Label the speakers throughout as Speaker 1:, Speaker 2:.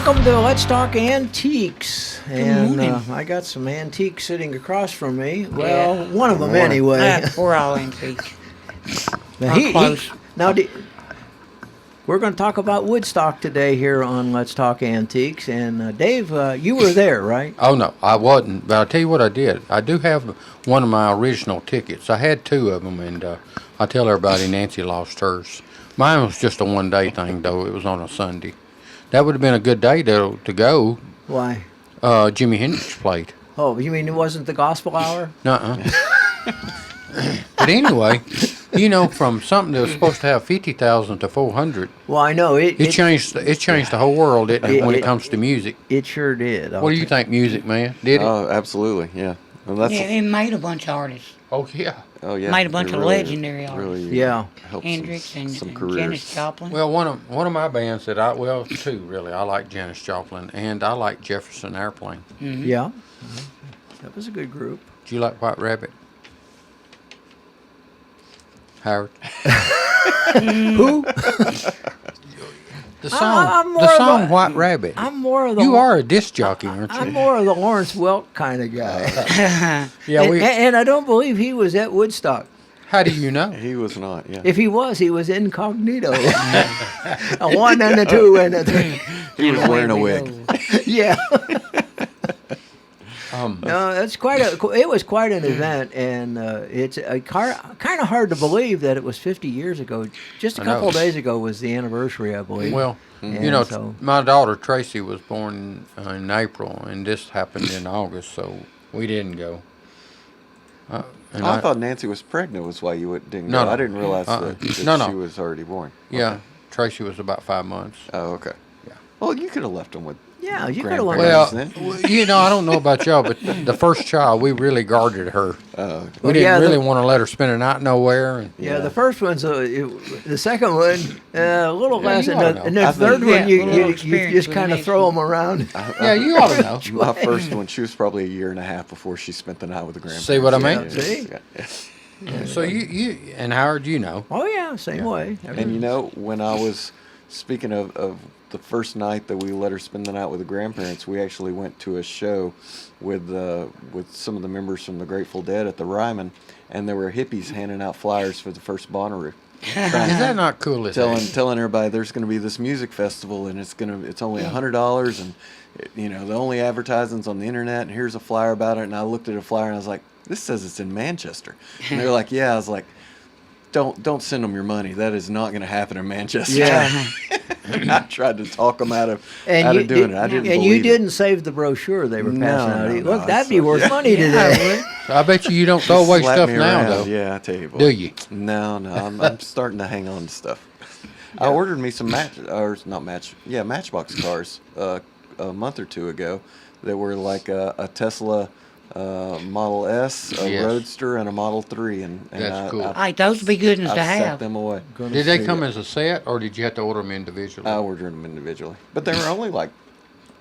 Speaker 1: Welcome to Let's Talk Antiques. And I got some antiques sitting across from me. Well, one of them anyway.
Speaker 2: We're all antiques.
Speaker 1: Now, we're going to talk about Woodstock today here on Let's Talk Antiques. And Dave, you were there, right?
Speaker 3: Oh, no, I wasn't. But I'll tell you what I did. I do have one of my original tickets. I had two of them, and I tell everybody Nancy lost hers. Mine was just a one-day thing, though. It was on a Sunday. That would have been a good day to go.
Speaker 1: Why?
Speaker 3: Jimi Hendrix played.
Speaker 1: Oh, you mean it wasn't the gospel hour?
Speaker 3: Nuh-uh. But anyway, you know, from something that was supposed to have 50,000 to 400.
Speaker 1: Well, I know it
Speaker 3: changed. It changed the whole world when it comes to music.
Speaker 1: It sure did.
Speaker 3: What do you think, music man? Did it?
Speaker 4: Oh, absolutely, yeah. Well,
Speaker 2: It made a bunch of artists.
Speaker 3: Oh yeah.
Speaker 4: Oh yeah.
Speaker 2: Made a bunch of
Speaker 4: really,
Speaker 2: legendary artists.
Speaker 4: Really,
Speaker 1: helped
Speaker 2: Hendrix and
Speaker 4: some careers.
Speaker 2: Janis Joplin.
Speaker 3: Well, one of my bands that two really. I like Janis Joplin and I like Jefferson Airplane.
Speaker 2: Mm-hmm.
Speaker 1: Yeah. That was a good group.
Speaker 3: Do you like White Rabbit? Howard?
Speaker 1: Who?
Speaker 3: The song White Rabbit.
Speaker 1: I'm more of the.
Speaker 3: You are a disc jockey, aren't you?
Speaker 1: I'm more of the Lawrence Welk kind of guy.
Speaker 3: Yeah,
Speaker 1: and I don't believe he was at Woodstock.
Speaker 3: How do you know?
Speaker 4: He was not, yeah.
Speaker 1: If he was incognito. A 1 and a 2 and a 3.
Speaker 4: He was wearing a wig.
Speaker 1: Yeah. No, that's it was quite an event, and it's kind of hard to believe that it was 50 years ago. Just a couple of days ago was the anniversary, I believe.
Speaker 3: Well,
Speaker 1: and
Speaker 3: you know, my daughter Tracy was born in April, and this happened in August, so we didn't go.
Speaker 4: I thought Nancy was pregnant was why you didn't go.
Speaker 3: No.
Speaker 4: I didn't realize that she was already born.
Speaker 3: Yeah,
Speaker 4: Okay.
Speaker 3: Tracy was about 5 months.
Speaker 4: Oh, okay.
Speaker 3: Yeah.
Speaker 4: Well, you could have left them with
Speaker 1: yeah, you could have went.
Speaker 3: Well, you know, I don't know about y'all, but the first child, we really guarded her. We didn't really want to let her spend a night nowhere. And,
Speaker 1: yeah, the first one's the second one a little less, and the third one you just kind of throw them around.
Speaker 3: Yeah, you ought to know.
Speaker 4: My first one, she was probably a year and a half before she spent the night with the grandparents.
Speaker 3: See what I mean?
Speaker 1: See?
Speaker 4: Yeah.
Speaker 3: So you and Howard, you know.
Speaker 1: Oh yeah, same way.
Speaker 4: And you know, when I was speaking of the first night that we let her spend the night with the grandparents, we actually went to a show with some of the members from the Grateful Dead at the Ryman, and there were hippies handing out flyers for the first Bonnaroo.
Speaker 3: Is that not cool?
Speaker 4: Telling everybody there's going to be this music festival, and it's only $100, and you know the only advertising's on the internet, and here's a flyer about it. And I looked at a flyer and I was like, this says it's in Manchester, and they're like, yeah. I was like, don't send them your money. That is not going to happen in Manchester.
Speaker 1: Yeah.
Speaker 4: I tried to talk them out of doing it. I didn't.
Speaker 1: And you didn't save the brochure they were passing out. Look, that'd be worth money today.
Speaker 3: I bet you don't throw away stuff now, though.
Speaker 4: Yeah, I tell you what.
Speaker 3: Do you?
Speaker 4: No. I'm starting to hang on to stuff. I ordered me some Matchbox cars a month or two ago that were like a Tesla. Model S, a Roadster, and a Model 3, and
Speaker 3: that's cool.
Speaker 2: Those would be good ones to have.
Speaker 4: Set them away.
Speaker 3: Did they come as a set, or did you have to order them individually?
Speaker 4: I ordered them individually, but they were only like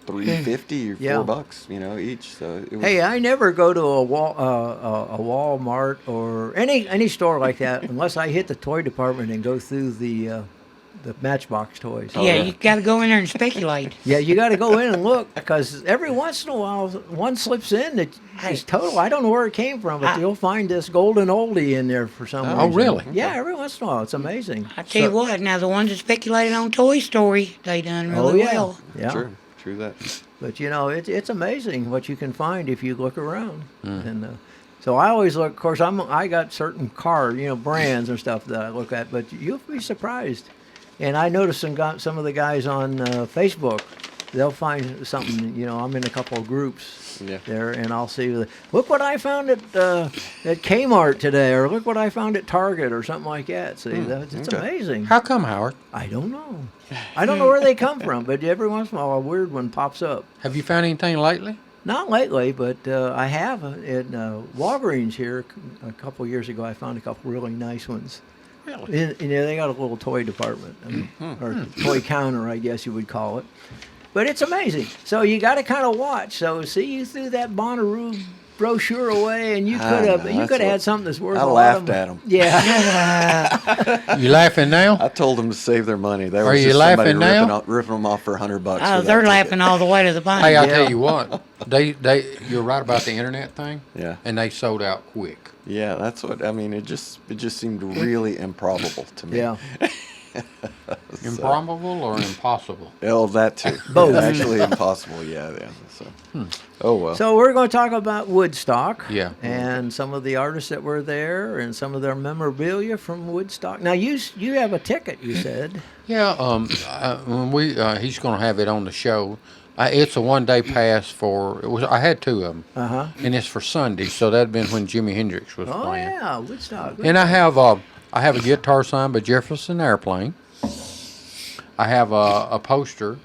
Speaker 4: $3.50 or $4, you know, each. So it was,
Speaker 1: hey, I never go to a Walmart or any store like that unless I hit the toy department and go through the Matchbox toys.
Speaker 2: You got to go in there and speculate.
Speaker 1: Yeah, you got to go in and look because every once in a while one slips in that is total. I don't know where it came from, but you'll find this golden oldie in there for some reason.
Speaker 3: Oh, really?
Speaker 1: Yeah, every once in a while. It's amazing.
Speaker 2: I tell you what, now the ones that speculated on Toy Story, they done really well.
Speaker 1: Yeah.
Speaker 4: True that.
Speaker 1: But you know, it's amazing what you can find if you look around. And so I always look. Of course, I got certain car, brands and stuff that I look at, but you'll be surprised. And I noticed some of the guys on Facebook, they'll find something, I'm in a couple of groups there, and I'll see, look what I found at Kmart today, or look what I found at Target, or something like that. See, it's amazing.
Speaker 3: How come, Howard?
Speaker 1: I don't know. I don't know where they come from, but every once in a while a weird one pops up.
Speaker 3: Have you found anything lately?
Speaker 1: Not lately, but I have. At Walgreens here a couple of years ago, I found a couple really nice ones.
Speaker 3: Really?
Speaker 1: They got a little toy department, or toy counter, I guess you would call it. But it's amazing. So you got to kind of watch. So see you through that Bonnaroo brochure away, and you
Speaker 4: I
Speaker 1: could have
Speaker 4: know,
Speaker 1: you
Speaker 4: that's
Speaker 1: could have
Speaker 4: what-
Speaker 1: had something that's worth
Speaker 4: I
Speaker 1: a lot
Speaker 4: laughed
Speaker 1: of
Speaker 4: at them.
Speaker 1: Yeah.
Speaker 3: You laughing now?
Speaker 4: I told them to save their money. There
Speaker 3: Are
Speaker 4: was
Speaker 3: you
Speaker 4: just somebody
Speaker 3: laughing now?
Speaker 4: ripping them off for $100.
Speaker 2: Oh,
Speaker 4: for that
Speaker 2: they're
Speaker 4: ticket.
Speaker 2: laughing all the way to the bank.
Speaker 3: Hey, I
Speaker 1: Yeah.
Speaker 3: tell you what, you're right about the internet thing.
Speaker 4: Yeah.
Speaker 3: And they sold out quick.
Speaker 4: Yeah, that's what I mean. It just seemed really improbable to me.
Speaker 1: Yeah.
Speaker 3: Improbable or impossible?
Speaker 4: Oh, that too.
Speaker 1: Both.
Speaker 4: Actually, impossible. Yeah. So. Oh well.
Speaker 1: So we're going to talk about Woodstock.
Speaker 3: Yeah.
Speaker 1: And some of the artists that were there, and some of their memorabilia from Woodstock. Now you have a ticket, you said.
Speaker 3: Yeah. When he's going to have it on the show. It's a 1-day pass for. I had 2 of them. And it's for Sunday, so that'd been when Jimi Hendrix was
Speaker 1: Oh
Speaker 3: playing.
Speaker 1: yeah, Woodstock.
Speaker 3: And I have a guitar signed by Jefferson Airplane. I have a poster.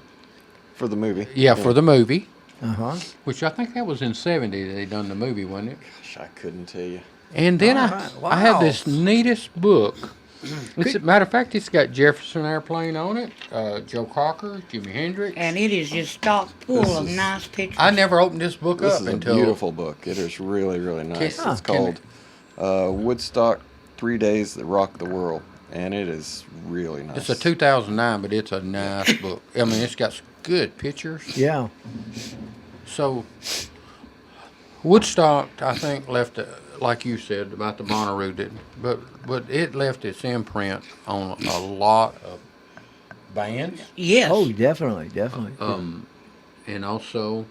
Speaker 4: For the movie.
Speaker 3: Yeah, for the movie,
Speaker 1: Uh-huh.
Speaker 3: which I think that was in '70 that they done the movie, wasn't it?
Speaker 4: Gosh, I couldn't tell you.
Speaker 3: And then
Speaker 1: All right.
Speaker 3: I have
Speaker 1: Wow.
Speaker 3: this neatest book. Matter of fact, it's got Jefferson Airplane on it, Joe Cocker, Jimi Hendrix.
Speaker 2: And it is just stock full
Speaker 4: This
Speaker 2: of
Speaker 4: is-
Speaker 2: nice pictures.
Speaker 3: I never opened this book
Speaker 4: This
Speaker 3: up
Speaker 4: is a
Speaker 3: until
Speaker 4: beautiful book. It is really, really nice.
Speaker 3: Huh.
Speaker 4: It's called Woodstock: 3 Days That Rocked the World, and it is really nice.
Speaker 3: It's a 2009, but it's a nice book. I mean, it's got some good pictures.
Speaker 1: Yeah.
Speaker 3: So, Woodstock, I think, left, like you said about the Bonnaroo, didn't, but it left its imprint on a lot of bands,
Speaker 2: Yes.
Speaker 1: Oh, definitely.
Speaker 3: and also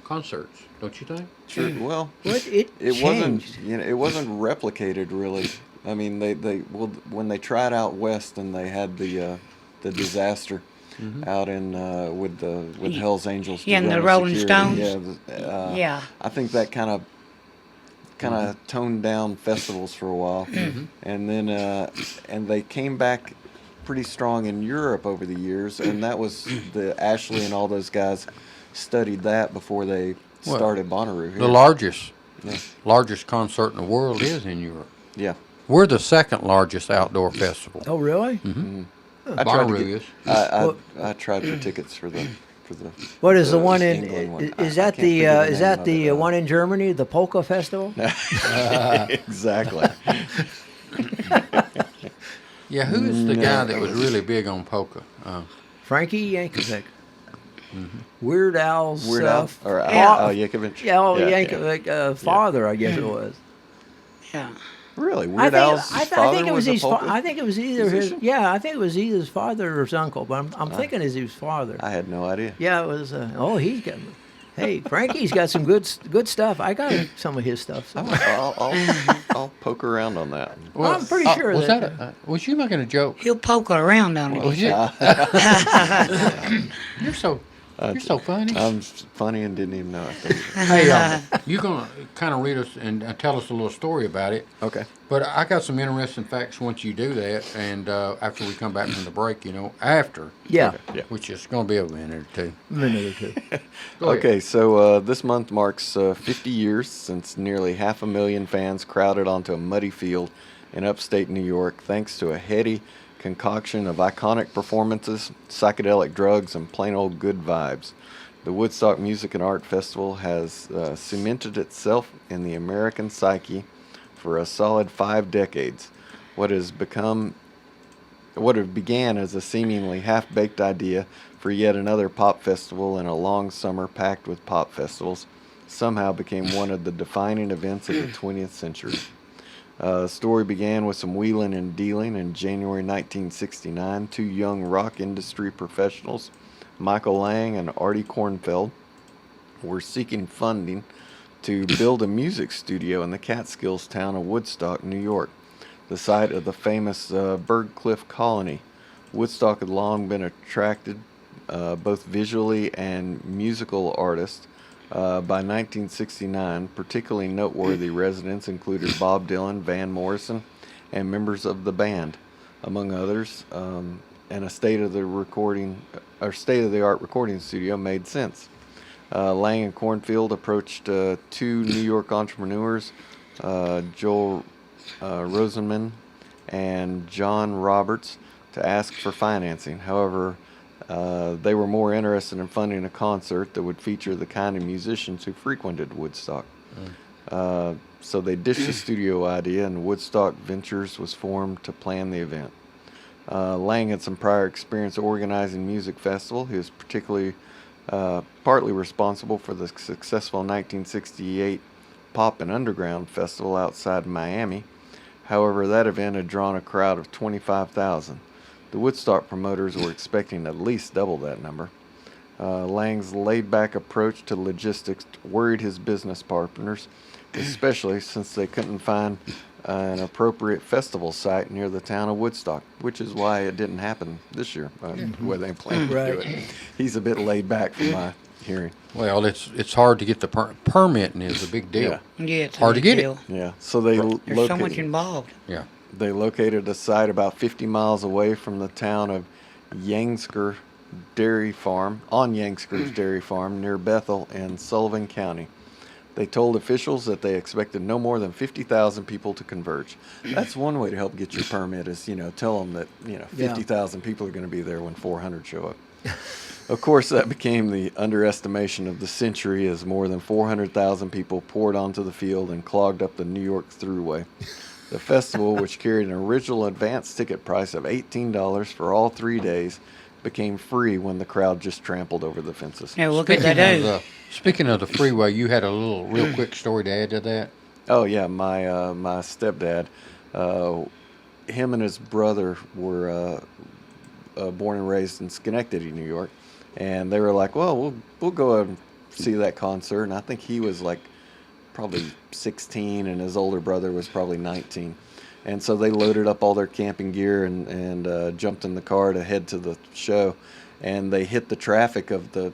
Speaker 3: concerts. Don't you think?
Speaker 4: Sure. Well,
Speaker 1: What it
Speaker 4: wasn't.
Speaker 1: changed.
Speaker 4: It wasn't replicated really. I mean, they when they tried out west and they had the disaster out in with Hell's Angels. to
Speaker 2: Yeah, and
Speaker 4: run
Speaker 2: the Rolling
Speaker 4: security.
Speaker 2: Stones.
Speaker 4: Yeah.
Speaker 2: Yeah.
Speaker 4: I think that kind of toned down festivals for a while, and then and they came back pretty strong in Europe over the years, and that was the Ashley and all those guys studied that before they
Speaker 3: Well,
Speaker 4: started Bonnaroo here.
Speaker 3: The largest
Speaker 4: Yeah.
Speaker 3: largest concert in the world is in Europe.
Speaker 4: Yeah.
Speaker 3: We're the second largest outdoor festival.
Speaker 1: Oh, really?
Speaker 4: I tried to
Speaker 3: Bonnaroo
Speaker 4: get,
Speaker 3: is.
Speaker 4: I tried for tickets for the
Speaker 1: What is the one in?
Speaker 4: England one.
Speaker 1: Is
Speaker 4: I
Speaker 1: that
Speaker 4: can't think of
Speaker 1: is
Speaker 4: name
Speaker 1: that
Speaker 4: of
Speaker 1: the
Speaker 4: it.
Speaker 1: one in Germany, the Polka Festival?
Speaker 4: Exactly.
Speaker 3: Yeah, who is the guy that was really big on polka?
Speaker 1: Frankie Yankovic. Weird Al's
Speaker 4: Weird Al or
Speaker 1: fa-
Speaker 4: Yankovic.
Speaker 1: Yeah, Yankovic, father, I guess it was.
Speaker 2: Yeah.
Speaker 4: Really,
Speaker 1: I
Speaker 4: Weird
Speaker 1: think,
Speaker 4: Al's father
Speaker 1: think it was
Speaker 4: a
Speaker 1: his.
Speaker 4: polka?
Speaker 1: I think it was either his.
Speaker 4: musician?
Speaker 1: Yeah, I think it was either his father or his uncle. But I'm thinking it's his father.
Speaker 4: I had no idea.
Speaker 1: Yeah, it was. Oh, he's got. Hey, Frankie's got some good stuff. I got some of his stuff. So.
Speaker 4: I'll poke around on that.
Speaker 1: I'm pretty sure
Speaker 3: was
Speaker 1: that-
Speaker 3: was you making a joke?
Speaker 2: He'll poke around on it.
Speaker 3: Was you? You're so funny.
Speaker 4: I'm funny and didn't even know it.
Speaker 3: Hey, you're gonna kind of read us and tell us a little story about it.
Speaker 4: Okay.
Speaker 3: But I got some interesting facts once you do that, and after we come back from the break, after.
Speaker 1: Yeah,
Speaker 4: Yeah.
Speaker 3: Which is going to be a minute or two.
Speaker 1: a minute or two.
Speaker 3: Go ahead.
Speaker 4: Okay, so this month marks 50 years since nearly 500,000 fans crowded onto a muddy field in upstate New York, thanks to a heady concoction of iconic performances, psychedelic drugs, and plain old good vibes. The Woodstock Music and Art Festival has cemented itself in the American psyche for a solid 5 decades. What began as a seemingly half-baked idea for yet another pop festival in a long summer packed with pop festivals somehow became one of the defining events of the 20th century. The story began with some wheeling and dealing in January 1969. 2 young rock industry professionals, Michael Lang and Artie Kornfeld, were seeking funding to build a music studio in the Catskills town of Woodstock, New York, the site of the famous Bird Cliff Colony. Woodstock had long been attracted both visually and musical artists. By 1969, particularly noteworthy residents included Bob Dylan, Van Morrison, and members of the band, among others. And a state-of-the-art recording studio made sense. Lang and Cornfield approached 2 New York entrepreneurs, Joel Rosenman and John Roberts, to ask for financing. However, they were more interested in funding a concert that would feature the kind of musicians who frequented Woodstock. So they ditched the studio idea, and Woodstock Ventures was formed to plan the event. Lang had some prior experience organizing music festival. He was particularly partly responsible for the successful 1968 Pop and Underground Festival outside Miami. However, that event had drawn a crowd of 25,000. The Woodstock promoters were expecting at least double that number. Lang's laid-back approach to logistics worried his business partners, especially since they couldn't find an appropriate festival site near the town of Woodstock, which is why it didn't happen this year, where they planned to do it. He's a bit laid back from my hearing.
Speaker 3: Well, it's hard to get the permitting is a big deal.
Speaker 2: Yeah, it's
Speaker 3: Hard to get it.
Speaker 4: Yeah, so they
Speaker 2: There's so much involved.
Speaker 3: Yeah.
Speaker 4: They located a site about 50 miles away from the town of Yangsker Dairy Farm, on Yangsker's Dairy Farm near Bethel in Sullivan County. They told officials that they expected no more than 50,000 people to converge. That's one way to help get your permit is, tell them that, 50,000 people are going to be there when 400 show up. Of course, that became the underestimation of the century as more than 400,000 people poured onto the field and clogged up the New York Thruway. The festival, which carried an original advance ticket price of $18 for all 3 days, became free when the crowd just trampled over the fences.
Speaker 2: Yeah, look at that.
Speaker 3: Speaking of the freeway, you had a real quick story to add to that?
Speaker 4: Oh, yeah, my stepdad, him and his brother were born and raised in Schenectady, New York, and they were like, well, we'll go and see that concert, and I think he was like probably 16, and his older brother was probably 19. And so they loaded up all their camping gear and jumped in the car to head to the show, and they hit the traffic of the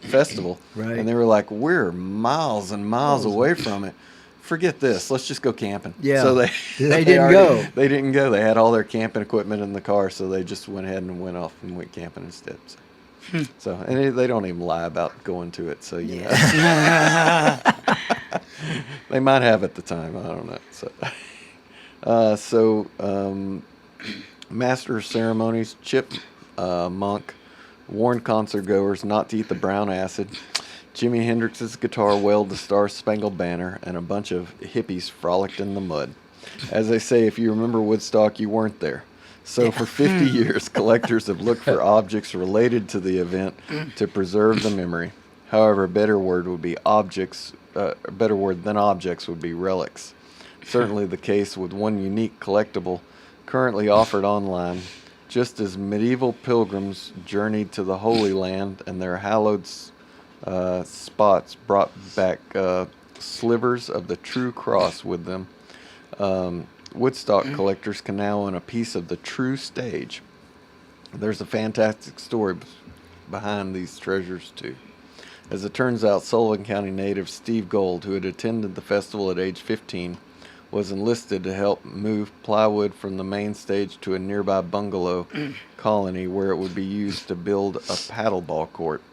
Speaker 4: festival,
Speaker 1: Right.
Speaker 4: and they were like, "We're miles and miles away from it. Forget this. Let's just go camping."
Speaker 1: Yeah.
Speaker 4: So they
Speaker 1: didn't go.
Speaker 4: They didn't go. They had all their camping equipment in the car, so they just went ahead and went off and went camping instead. So and they don't even lie about going to it. So you know, they might have at the time. I don't know. So, Master of Ceremonies Chip Monk warned concert goers not to eat the brown acid. Jimi Hendrix's guitar wailed the Star Spangled Banner, and a bunch of hippies frolicked in the mud. As they say, if you remember Woodstock, you weren't there. So for 50 years, collectors have looked for objects related to the event to preserve the memory. However, a better word than objects would be relics. Certainly the case with one unique collectible currently offered online. Just as medieval pilgrims journeyed to the Holy Land and their hallowed spots brought back slivers of the true cross with them, Woodstock collectors can now own a piece of the true stage. There's a fantastic story behind these treasures, too. As it turns out, Sullivan County native Steve Gold, who had attended the festival at age 15, was enlisted to help move plywood from the main stage to a nearby bungalow colony where it would be used to build a paddleball court.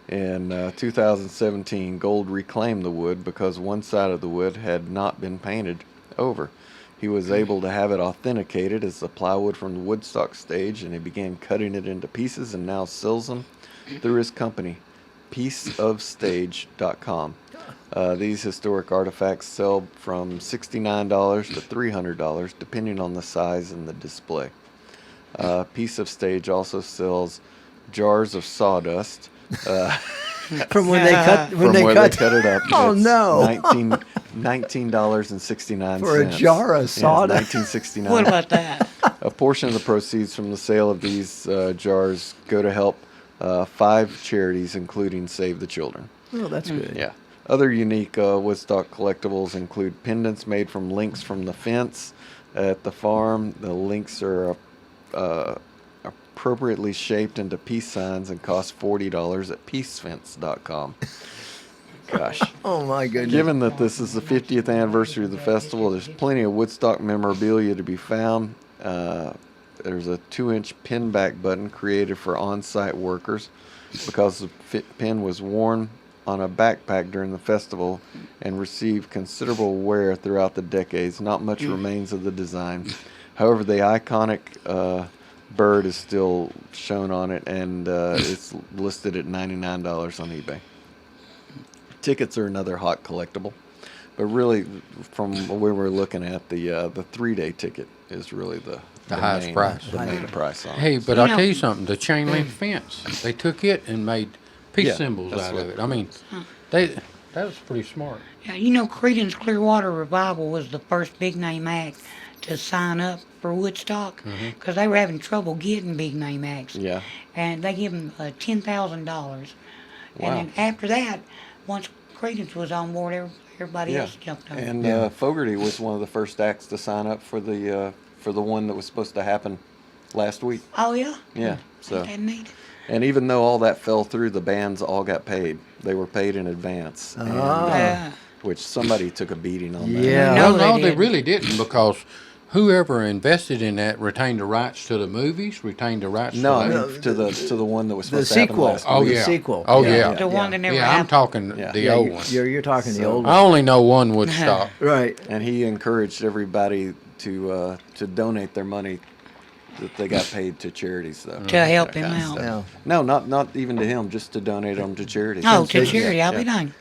Speaker 4: In 2017, Gold reclaimed the wood because one side of the wood had not been painted over. He was able to have it authenticated as the plywood from the Woodstock stage, and he began cutting it into pieces and now sells them through his company, pieceofstage.com. These historic artifacts sell from $69 to $300, depending on the size and the display. Piece of Stage also sells jars of sawdust.
Speaker 1: From when they cut
Speaker 4: it up.
Speaker 1: Oh,
Speaker 4: It's
Speaker 1: no.
Speaker 4: $19.69
Speaker 1: For a jar of sawdust?
Speaker 4: Yeah, $19.69.
Speaker 2: What about that?
Speaker 4: A portion of the proceeds from the sale of these jars go to help 5 charities, including Save the Children.
Speaker 1: Oh, that's good.
Speaker 4: Yeah. Other unique Woodstock collectibles include pendants made from links from the fence at the farm. The links are appropriately shaped into peace signs and cost $40 at peacefence.com. Gosh.
Speaker 1: Oh, my goodness.
Speaker 4: Given that this is the 50th anniversary of the festival, there's plenty of Woodstock memorabilia to be found. There's a 2-inch pinback button created for on-site workers because the pin was worn on a backpack during the festival and received considerable wear throughout the decades. Not much remains of the design. However, the iconic bird is still shown on it, and it's listed at $99 on eBay. Tickets are another hot collectible, but really, from where we're looking at, the 3-day ticket is really the
Speaker 3: highest
Speaker 4: main,
Speaker 3: price.
Speaker 4: the main price on it.
Speaker 3: Hey, but
Speaker 2: You
Speaker 3: I'll
Speaker 2: know-
Speaker 3: tell you something. The chain link fence, they took it and made peace
Speaker 4: Yeah,
Speaker 3: symbols
Speaker 4: that's
Speaker 3: out
Speaker 4: what-
Speaker 3: of it. I mean, that was pretty smart.
Speaker 2: Yeah, you know, Creedence Clearwater Revival was the first big name act to sign up for Woodstock because they were having trouble getting big name acts.
Speaker 4: Yeah.
Speaker 2: And they give them $10,000.
Speaker 4: Wow.
Speaker 2: And then after that, once Creedence was on board, everybody
Speaker 4: Yeah.
Speaker 2: else jumped on.
Speaker 4: And
Speaker 1: Yeah.
Speaker 4: Fogerty was one of the first acts to sign up for the one that was supposed to happen last week.
Speaker 2: Oh yeah.
Speaker 4: Yeah. So,
Speaker 2: Ain't that neat?
Speaker 4: and even though all that fell through, the bands all got paid. They were paid in advance, and,
Speaker 2: Yeah.
Speaker 4: which somebody took a beating on that.
Speaker 1: Yeah.
Speaker 2: No,
Speaker 3: Well, no,
Speaker 2: they
Speaker 3: they
Speaker 2: didn't.
Speaker 3: really didn't because whoever invested in that retained the rights to the movies, retained the rights
Speaker 4: No, I
Speaker 3: to
Speaker 4: mean to the one that was
Speaker 1: The
Speaker 4: supposed to happen
Speaker 1: sequel.
Speaker 4: last
Speaker 3: Oh,
Speaker 4: week.
Speaker 3: yeah.
Speaker 1: sequel.
Speaker 3: Oh,
Speaker 1: Yeah.
Speaker 3: yeah.
Speaker 2: The one that never
Speaker 3: Yeah, I'm
Speaker 2: happened.
Speaker 3: talking
Speaker 4: Yeah.
Speaker 3: the
Speaker 1: Yeah,
Speaker 3: old one.
Speaker 1: You're talking the
Speaker 4: So-
Speaker 1: old
Speaker 3: I
Speaker 1: one.
Speaker 3: only know one Woodstock.
Speaker 1: Right.
Speaker 4: And he encouraged everybody to donate their money that they got paid to charities, though.
Speaker 2: To help
Speaker 4: That
Speaker 2: him
Speaker 4: kind of
Speaker 2: out.
Speaker 4: stuff.
Speaker 1: Yeah.
Speaker 4: No, not even to him, just to donate them to charities.
Speaker 2: Oh, to
Speaker 1: Yeah,
Speaker 2: charity, I'll be
Speaker 4: yeah.
Speaker 2: dang.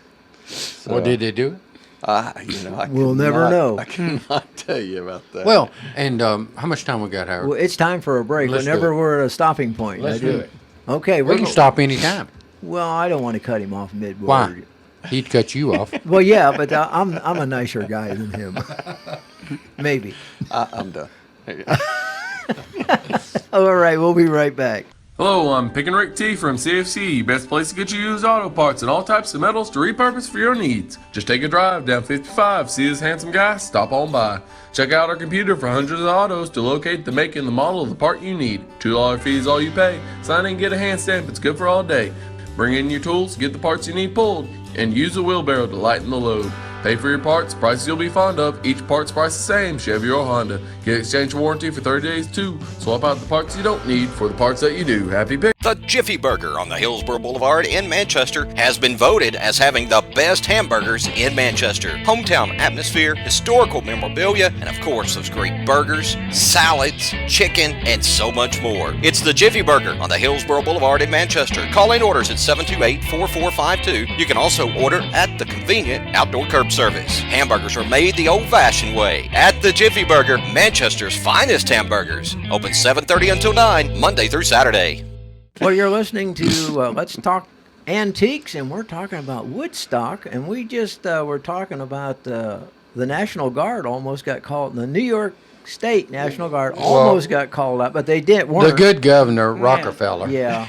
Speaker 4: So,
Speaker 3: Well, did they do it?
Speaker 4: I
Speaker 1: We'll
Speaker 4: could
Speaker 1: never
Speaker 4: not-
Speaker 1: know.
Speaker 4: I cannot tell you about that.
Speaker 3: Well, and how much time we got, Howard?
Speaker 1: Well, it's time for a break.
Speaker 3: Let's do
Speaker 1: Whenever
Speaker 3: it.
Speaker 1: we're at a stopping point.
Speaker 3: Let's do it.
Speaker 1: Okay.
Speaker 3: We can stop any time.
Speaker 1: Well, I don't want to cut him off mid-word.
Speaker 3: Why? He'd cut you off.
Speaker 1: Well, yeah, but I'm a nicer guy than him. Maybe.
Speaker 4: I'm done.
Speaker 1: All right, we'll be right back.
Speaker 5: Hello, I'm Pick and Rick T from CFC, best place to get you used auto parts and all types of metals to repurpose for your needs. Just take a drive down 55, see this handsome guy, stop on by. Check out our computer for hundreds of autos to locate the make and the model of the part you need. $2 fee is all you pay. Sign in, get a hand stamp, it's good for all day. Bring in your tools, get the parts you need pulled, and use a wheelbarrow to lighten the load. Pay for your parts, prices you'll be fond of. Each part's price the same, Chevy or Honda. Get exchange warranty for 30 days too. Swap out the parts you don't need for the parts that you do. Happy pick.
Speaker 6: The Jiffy Burger on the Hillsborough Boulevard in Manchester has been voted as having the best hamburgers in Manchester. Hometown atmosphere, historical memorabilia, and of course those great burgers, salads, chicken, and so much more. It's the Jiffy Burger on the Hillsborough Boulevard in Manchester. Call in orders at 728-4452. You can also order at the convenient outdoor curb service. Hamburgers are made the old-fashioned way at the Jiffy Burger, Manchester's finest hamburgers. Open 7:30 until 9, Monday through Saturday.
Speaker 1: Well, you're listening to Let's Talk Antiques, and we're talking about Woodstock, and we just were talking about the National Guard almost got called, the New York State National Guard almost got called out, but they didn't.
Speaker 3: The good governor, Rockefeller,
Speaker 1: Yeah,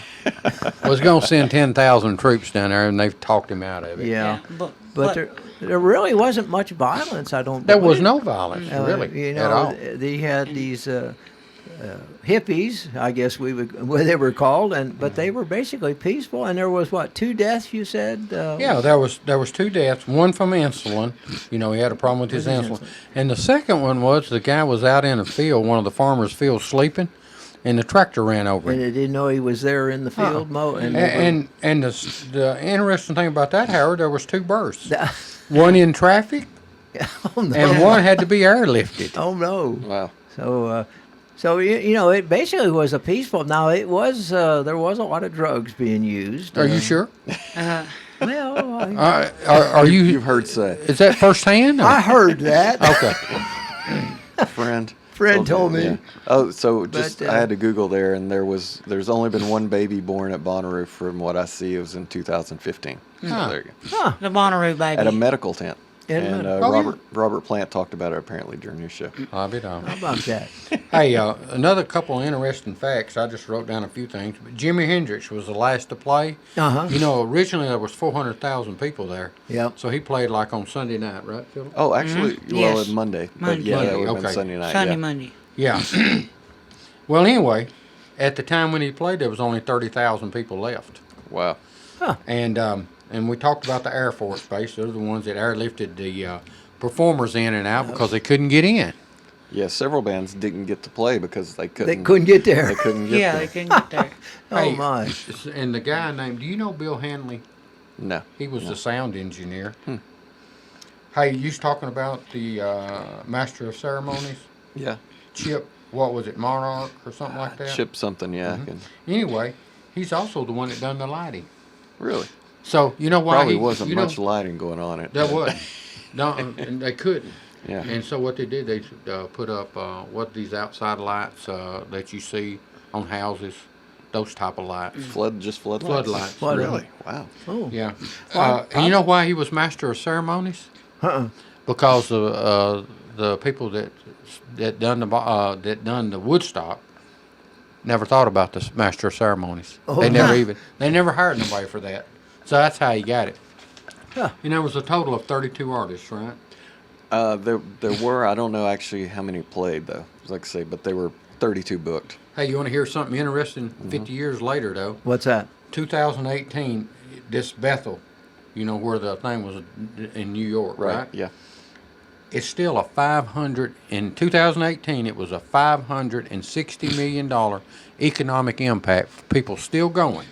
Speaker 3: was going to send 10,000 troops down there, and they've talked him out of it.
Speaker 1: yeah.
Speaker 2: But
Speaker 1: But there really wasn't much violence, I don't
Speaker 3: There was
Speaker 1: believe.
Speaker 3: no violence, really,
Speaker 1: You
Speaker 3: at
Speaker 1: know,
Speaker 3: all.
Speaker 1: they had these hippies, I guess what they were called, but they were basically peaceful. And there was 2 deaths, you said?
Speaker 3: Yeah, there was 2 deaths. One from insulin. You know, he had a problem with his insulin. And the second one was the guy was out in a field, one of the farmers' fields, sleeping, and the tractor ran over
Speaker 1: And
Speaker 3: him.
Speaker 1: they didn't know he was there in the field mowing.
Speaker 3: And the interesting thing about that, Howard, there was 2 births. One in traffic,
Speaker 1: Oh no!
Speaker 3: and one had to be airlifted.
Speaker 1: Oh no!
Speaker 4: Wow.
Speaker 1: So you know, it basically was a peaceful. Now it was there was a lot of drugs being used.
Speaker 3: Are you sure?
Speaker 1: Well,
Speaker 3: Are you?
Speaker 4: You've heard say.
Speaker 3: Is that firsthand?
Speaker 1: I heard that.
Speaker 3: Okay.
Speaker 4: Friend
Speaker 1: told me.
Speaker 4: Yeah. Oh, so just
Speaker 1: But,
Speaker 4: I had to Google there, and there's only been one baby born at Bonnaroo from what I see. It was in 2015. So there you go.
Speaker 2: the Bonnaroo baby.
Speaker 4: At a medical tent.
Speaker 1: In a
Speaker 4: And
Speaker 1: medical-
Speaker 3: Oh, yeah.
Speaker 4: Robert Plant talked about it apparently during your show.
Speaker 3: I'll be done.
Speaker 1: How about that?
Speaker 3: Hey, another couple of interesting facts. I just wrote down a few things. But Jimi Hendrix was the last to play.
Speaker 1: Uh-huh.
Speaker 3: You know, originally there was 400,000 people there.
Speaker 1: Yep.
Speaker 3: So he played like on Sunday night, right, Philip?
Speaker 4: Oh, actually, well,
Speaker 2: Yes.
Speaker 4: Monday. But
Speaker 2: Monday.
Speaker 4: yeah, that
Speaker 3: Monday,
Speaker 4: would have been
Speaker 3: okay.
Speaker 4: Sunday night.
Speaker 2: Sunday,
Speaker 4: yeah.
Speaker 2: Monday.
Speaker 3: Yeah. Well, anyway, at the time when he played, there was only 30,000 people left.
Speaker 4: Wow.
Speaker 3: And we talked about the Air Force Base. They're the ones that airlifted the performers in and out because they couldn't get in.
Speaker 4: Yeah, several bands didn't get to play because they couldn't.
Speaker 1: They couldn't get there.
Speaker 4: They couldn't get
Speaker 2: Yeah,
Speaker 4: there.
Speaker 2: they couldn't get there.
Speaker 1: Oh
Speaker 3: Hey,
Speaker 1: my!
Speaker 3: And the guy named, do you know Bill Hanley?
Speaker 4: No.
Speaker 3: He was the sound engineer. Hey, you was talking about the Master of Ceremonies?
Speaker 4: Yeah.
Speaker 3: Chip, what was it, Monarch or something like that?
Speaker 4: Chip something, yeah.
Speaker 3: Anyway, he's also the one that done the lighting.
Speaker 4: Really?
Speaker 3: So you know why
Speaker 4: Probably
Speaker 3: he
Speaker 4: wasn't
Speaker 3: you
Speaker 4: much
Speaker 3: know,
Speaker 4: lighting going on it.
Speaker 3: There
Speaker 4: but-
Speaker 3: wasn't. No, and they couldn't.
Speaker 4: Yeah.
Speaker 3: And so what they did, they put up what these outside lights that you see on houses, those type of lights.
Speaker 4: Floodlights.
Speaker 3: Floodlights.
Speaker 1: Floodlights.
Speaker 4: Really? Wow.
Speaker 1: Oh.
Speaker 3: Yeah.
Speaker 1: Well,
Speaker 3: And you know why he was master of ceremonies?
Speaker 1: Uh-uh.
Speaker 3: Because the people that done the Woodstock never thought about the master of ceremonies.
Speaker 1: Oh,
Speaker 3: They never
Speaker 1: huh.
Speaker 3: they never hired nobody for that. So that's how he got it.
Speaker 1: Huh.
Speaker 3: And there was a total of 32 artists, right?
Speaker 4: There were, I don't know actually how many played though, like I say, but there were 32 booked.
Speaker 3: Hey, you want to hear something interesting? 50 years later, though,
Speaker 1: What's that?
Speaker 3: 2018, this Bethel, you know where the thing was in New York, right?
Speaker 4: Yeah.
Speaker 3: It's still a 500. In 2018, it was a $560 million economic impact for people still going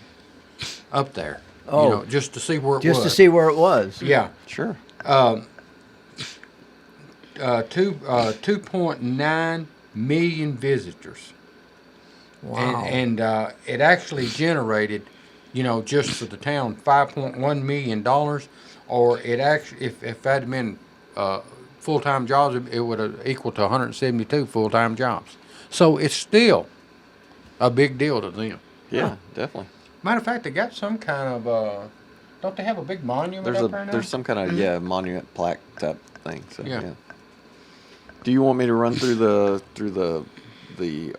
Speaker 3: up there.
Speaker 1: Oh.
Speaker 3: You know, just to see where it was.
Speaker 1: Just to see where it was.
Speaker 3: Yeah.
Speaker 4: Sure.
Speaker 3: 2.9 million visitors.
Speaker 1: Wow.
Speaker 3: And it actually generated, you know, just for the town, $5.1 million. Or it actually, if it had been full-time jobs, it would have equaled to 172 full-time jobs. So it's still a big deal to them.
Speaker 4: Yeah, definitely.
Speaker 3: Matter of fact, they got some kind of, don't they have a big monument up there now?
Speaker 4: There's some kind of monument plaque type thing. So
Speaker 3: Yeah.
Speaker 4: yeah. Do you want me to run through the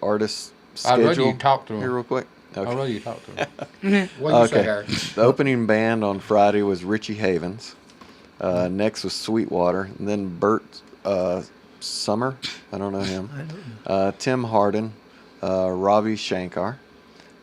Speaker 4: artist
Speaker 3: I'd
Speaker 4: schedule?
Speaker 3: rather you talk to them.
Speaker 4: Here real quick. Okay.
Speaker 3: I'd rather you talk to them. What do you say,
Speaker 4: Okay.
Speaker 3: Harry?
Speaker 4: The opening band on Friday was Richie Havens. Next was Sweetwater, and then Bert Summer. I don't know him.
Speaker 1: I don't know.
Speaker 4: Tim Hardin, Ravi Shankar,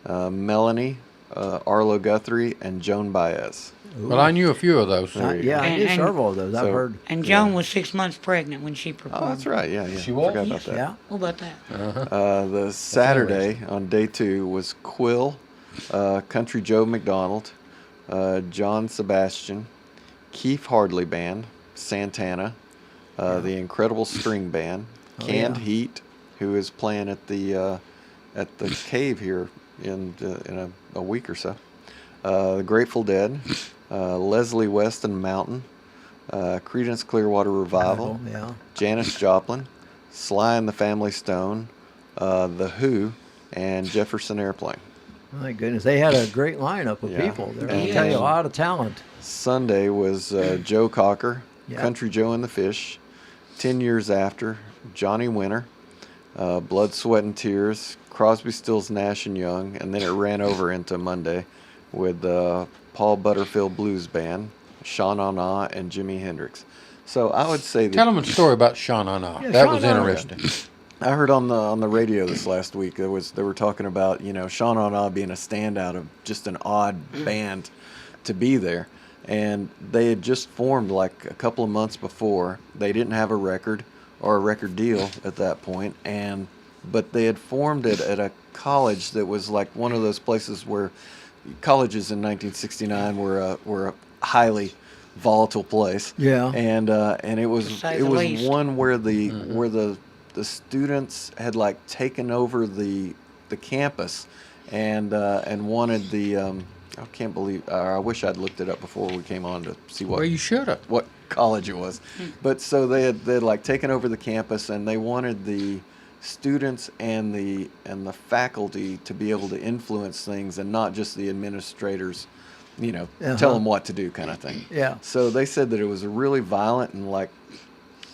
Speaker 4: Melanie, Arlo Guthrie, and Joan Baez.
Speaker 3: Well, I knew a few of those.
Speaker 4: There you
Speaker 1: Yeah, I knew
Speaker 2: And-
Speaker 1: several of those. I've
Speaker 4: so-
Speaker 1: heard.
Speaker 2: And Joan was 6 months pregnant when she performed.
Speaker 4: Oh, that's right. Yeah.
Speaker 3: She was?
Speaker 4: Forgot about that.
Speaker 1: Yeah.
Speaker 2: What about that?
Speaker 4: The Saturday on day 2 was Quill, Country Joe McDonald, John Sebastian, Keith Hardley Band, Santana, the Incredible String Band,
Speaker 1: Oh,
Speaker 4: Canned
Speaker 1: yeah.
Speaker 4: Heat, who is playing at the Cave here in a week or so. The Grateful Dead, Leslie West and Mountain, Creedence Clearwater Revival,
Speaker 1: Yeah.
Speaker 4: Janis Joplin, Sly and the Family Stone, The Who, and Jefferson Airplane.
Speaker 1: My goodness, they had a great lineup of
Speaker 4: Yeah.
Speaker 1: people. They're
Speaker 4: And-
Speaker 1: tell you a lot of talent.
Speaker 4: Sunday was Joe Cocker,
Speaker 1: Yeah.
Speaker 4: Country Joe and the Fish, 10 Years After, Johnny Winter, Blood, Sweat, and Tears, Crosby, Stills, Nash and Young, and then it ran over into Monday with Paul Butterfield Blues Band, Sha Na Na, and Jimi Hendrix. So I would say that
Speaker 3: Tell them a story about Sha Na Na.
Speaker 1: Yeah,
Speaker 3: That
Speaker 1: Sha
Speaker 3: was
Speaker 1: Na Na.
Speaker 3: interesting.
Speaker 4: I heard on the radio this last week they were talking about Sha Na Na being a standout of just an odd band to be there, and they had just formed like a couple of months before. They didn't have a record or a record deal at that point, but they had formed it at a college that was like one of those places where colleges in 1969 were a highly volatile place.
Speaker 1: Yeah.
Speaker 4: and it was
Speaker 2: To say
Speaker 4: it
Speaker 2: the
Speaker 4: was
Speaker 2: least.
Speaker 4: one where the students had like taken over the campus and wanted the I can't believe I wish I'd looked it up before we came on to see
Speaker 3: Well, you should have.
Speaker 4: what college it was. But so they had like taken over the campus and they wanted the students and the faculty to be able to influence things and not just the administrators,
Speaker 1: Uh-huh.
Speaker 4: tell them what to do kind of thing.
Speaker 1: Yeah.
Speaker 4: So they said that it was really violent and like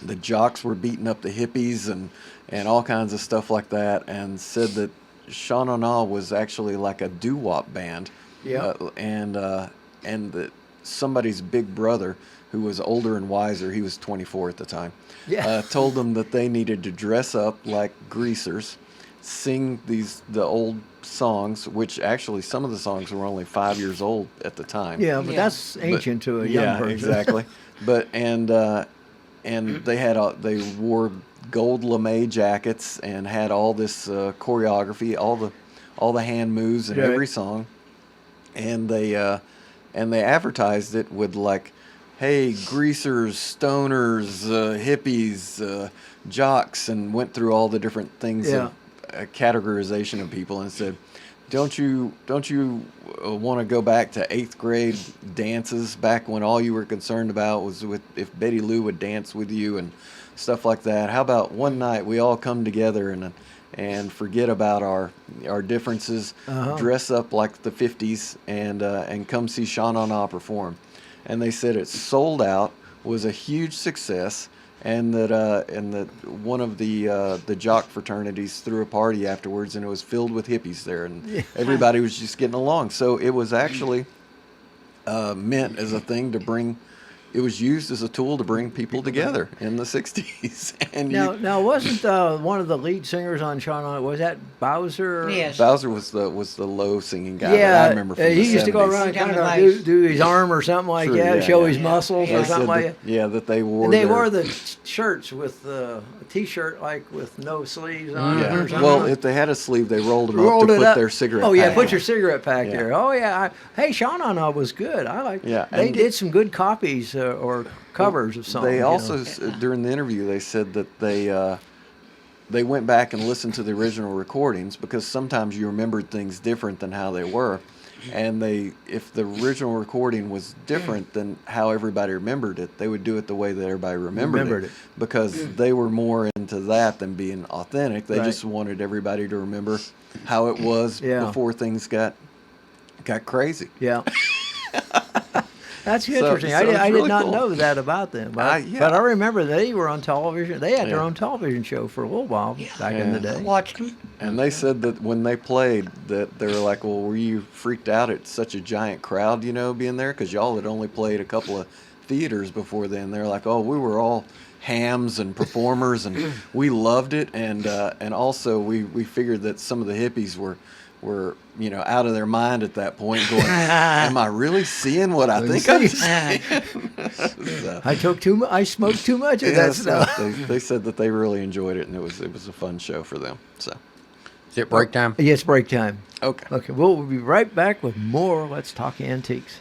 Speaker 4: the jocks were beating up the hippies and all kinds of stuff like that, and said that Sha Na Na was actually like a doo-wop band.
Speaker 1: Yeah.
Speaker 4: And that somebody's big brother, who was older and wiser, he was 24 at the time,
Speaker 1: Yeah.
Speaker 4: told them that they needed to dress up like greasers, sing the old songs, which actually some of the songs were only 5 years old at the time.
Speaker 1: Yeah, but
Speaker 2: Yeah.
Speaker 1: that's ancient to a young
Speaker 4: Yeah,
Speaker 1: person.
Speaker 4: exactly. But and they had they wore gold lame jackets and had all this choreography, all the hand moves in
Speaker 1: Right.
Speaker 4: every song, and they advertised it with like, hey, greasers, stoners, hippies, jocks, and went through all the different things
Speaker 1: Yeah.
Speaker 4: of categorization of people and said, don't you want to go back to 8th grade dances back when all you were concerned about was with if Betty Lou would dance with you and stuff like that? How about one night we all come together and forget about our differences, dress up like the 50s, and come see Sha Na Na perform? And they said it sold out, was a huge success, and that one of the jock fraternities threw a party afterwards, and it was filled with hippies there, and everybody was just getting along. So it was actually meant as a thing to bring. It was used as a tool to bring people together in the 60s. And
Speaker 1: now wasn't one of the lead singers on Sha Na, was that Bowser?
Speaker 2: Yes.
Speaker 4: Bowser was the low singing guy that I remember from the 70s.
Speaker 1: He used to go around and kind of do his arm or something like
Speaker 4: Sure,
Speaker 1: that,
Speaker 4: yeah,
Speaker 1: show
Speaker 4: yeah.
Speaker 1: his muscles or something like that.
Speaker 4: Yeah, that they wore.
Speaker 1: And they
Speaker 4: their-
Speaker 1: wore the shirts with a T-shirt like with no sleeves on it
Speaker 4: Yeah.
Speaker 1: or something.
Speaker 4: Well, if they had a sleeve, they rolled them
Speaker 1: Rolled
Speaker 4: up to
Speaker 1: it
Speaker 4: put
Speaker 1: up.
Speaker 4: their cigarette.
Speaker 1: Oh yeah,
Speaker 4: pack
Speaker 1: put
Speaker 4: on.
Speaker 1: your cigarette pack
Speaker 4: Yeah.
Speaker 1: there. Oh yeah, hey, Sha Na Na was good. I like.
Speaker 4: Yeah,
Speaker 1: they
Speaker 4: and-
Speaker 1: did some good copies or covers of songs.
Speaker 4: They
Speaker 1: you
Speaker 4: also
Speaker 1: know.
Speaker 4: during the interview they said that they went back and listened to the original recordings because sometimes you remembered things different than how they were, and if the original recording was different than how everybody remembered it, they would do it the way that everybody remembered it because they were more into that than being authentic. They
Speaker 1: Right.
Speaker 4: just wanted everybody to remember how it was
Speaker 1: Yeah.
Speaker 4: before things got crazy.
Speaker 1: Yeah. That's
Speaker 4: So-
Speaker 1: interesting.
Speaker 4: so
Speaker 1: I
Speaker 4: it's
Speaker 1: did
Speaker 4: really
Speaker 1: not
Speaker 4: cool.
Speaker 1: know that about them. But,
Speaker 4: Yeah.
Speaker 1: but I remember they were on television. They had their
Speaker 4: Yeah.
Speaker 1: own television show for a little while back in the
Speaker 4: Yeah.
Speaker 1: day.
Speaker 2: Watched them.
Speaker 4: And they said that when they played, that they were like, "Well, were you freaked out at such a giant crowd, being there? Because y'all had only played a couple of theaters before then." They're like, "Oh, we were all hams and performers, and we loved it, and also we figured that some of the hippies were out of their mind at that point, going, am I really seeing what I think I'm seeing?" So,
Speaker 1: I smoked too much of
Speaker 4: yeah,
Speaker 1: that stuff.
Speaker 4: they said that they really enjoyed it, and it was a fun show for them. So,
Speaker 3: Is it break time?
Speaker 1: Yes, break time.
Speaker 4: okay.
Speaker 1: Okay, we'll be right back with more Let's Talk Antiques.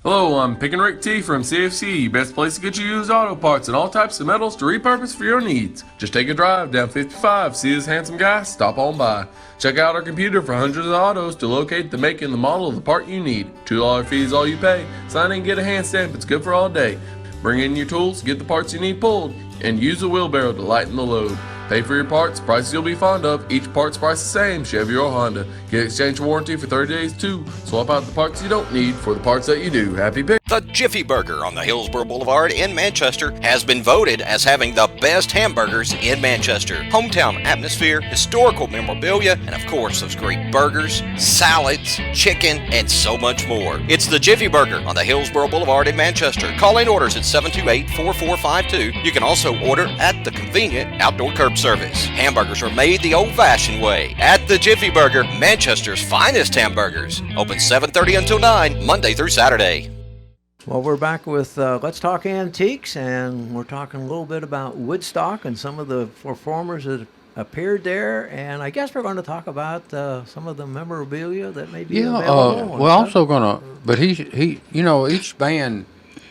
Speaker 5: Hello, I'm Pick and Rick T from CFC, best place to get you used auto parts and all types of metals to repurpose for your needs. Just take a drive down 55, see this handsome guy, stop on by. Check out our computer for hundreds of autos to locate the make and the model of the part you need. $2 fee is all you pay. Sign in, get a hand stamp, it's good for all day. Bring in your tools, get the parts you need pulled, and use a wheelbarrow to lighten the load. Pay for your parts, prices you'll be fond of. Each part's price the same, Chevy or Honda. Get exchange warranty for 30 days too. Swap out the parts you don't need for the parts that you do. Happy pick.
Speaker 6: The Jiffy Burger on the Hillsborough Boulevard in Manchester has been voted as having the best hamburgers in Manchester. Hometown atmosphere, historical memorabilia, and of course those great burgers, salads, chicken, and so much more. It's the Jiffy Burger on the Hillsborough Boulevard in Manchester. Call in orders at 728-4452. You can also order at the convenient outdoor curb service. Hamburgers are made the old-fashioned way at the Jiffy Burger, Manchester's finest hamburgers. Open 7:30 until 9, Monday through Saturday.
Speaker 1: Well, we're back with Let's Talk Antiques, and we're talking a little bit about Woodstock and some of the performers that appeared there. And I guess we're going to talk about some of the memorabilia that may be available. and
Speaker 3: we're
Speaker 1: stuff.
Speaker 3: also gonna. But he, each band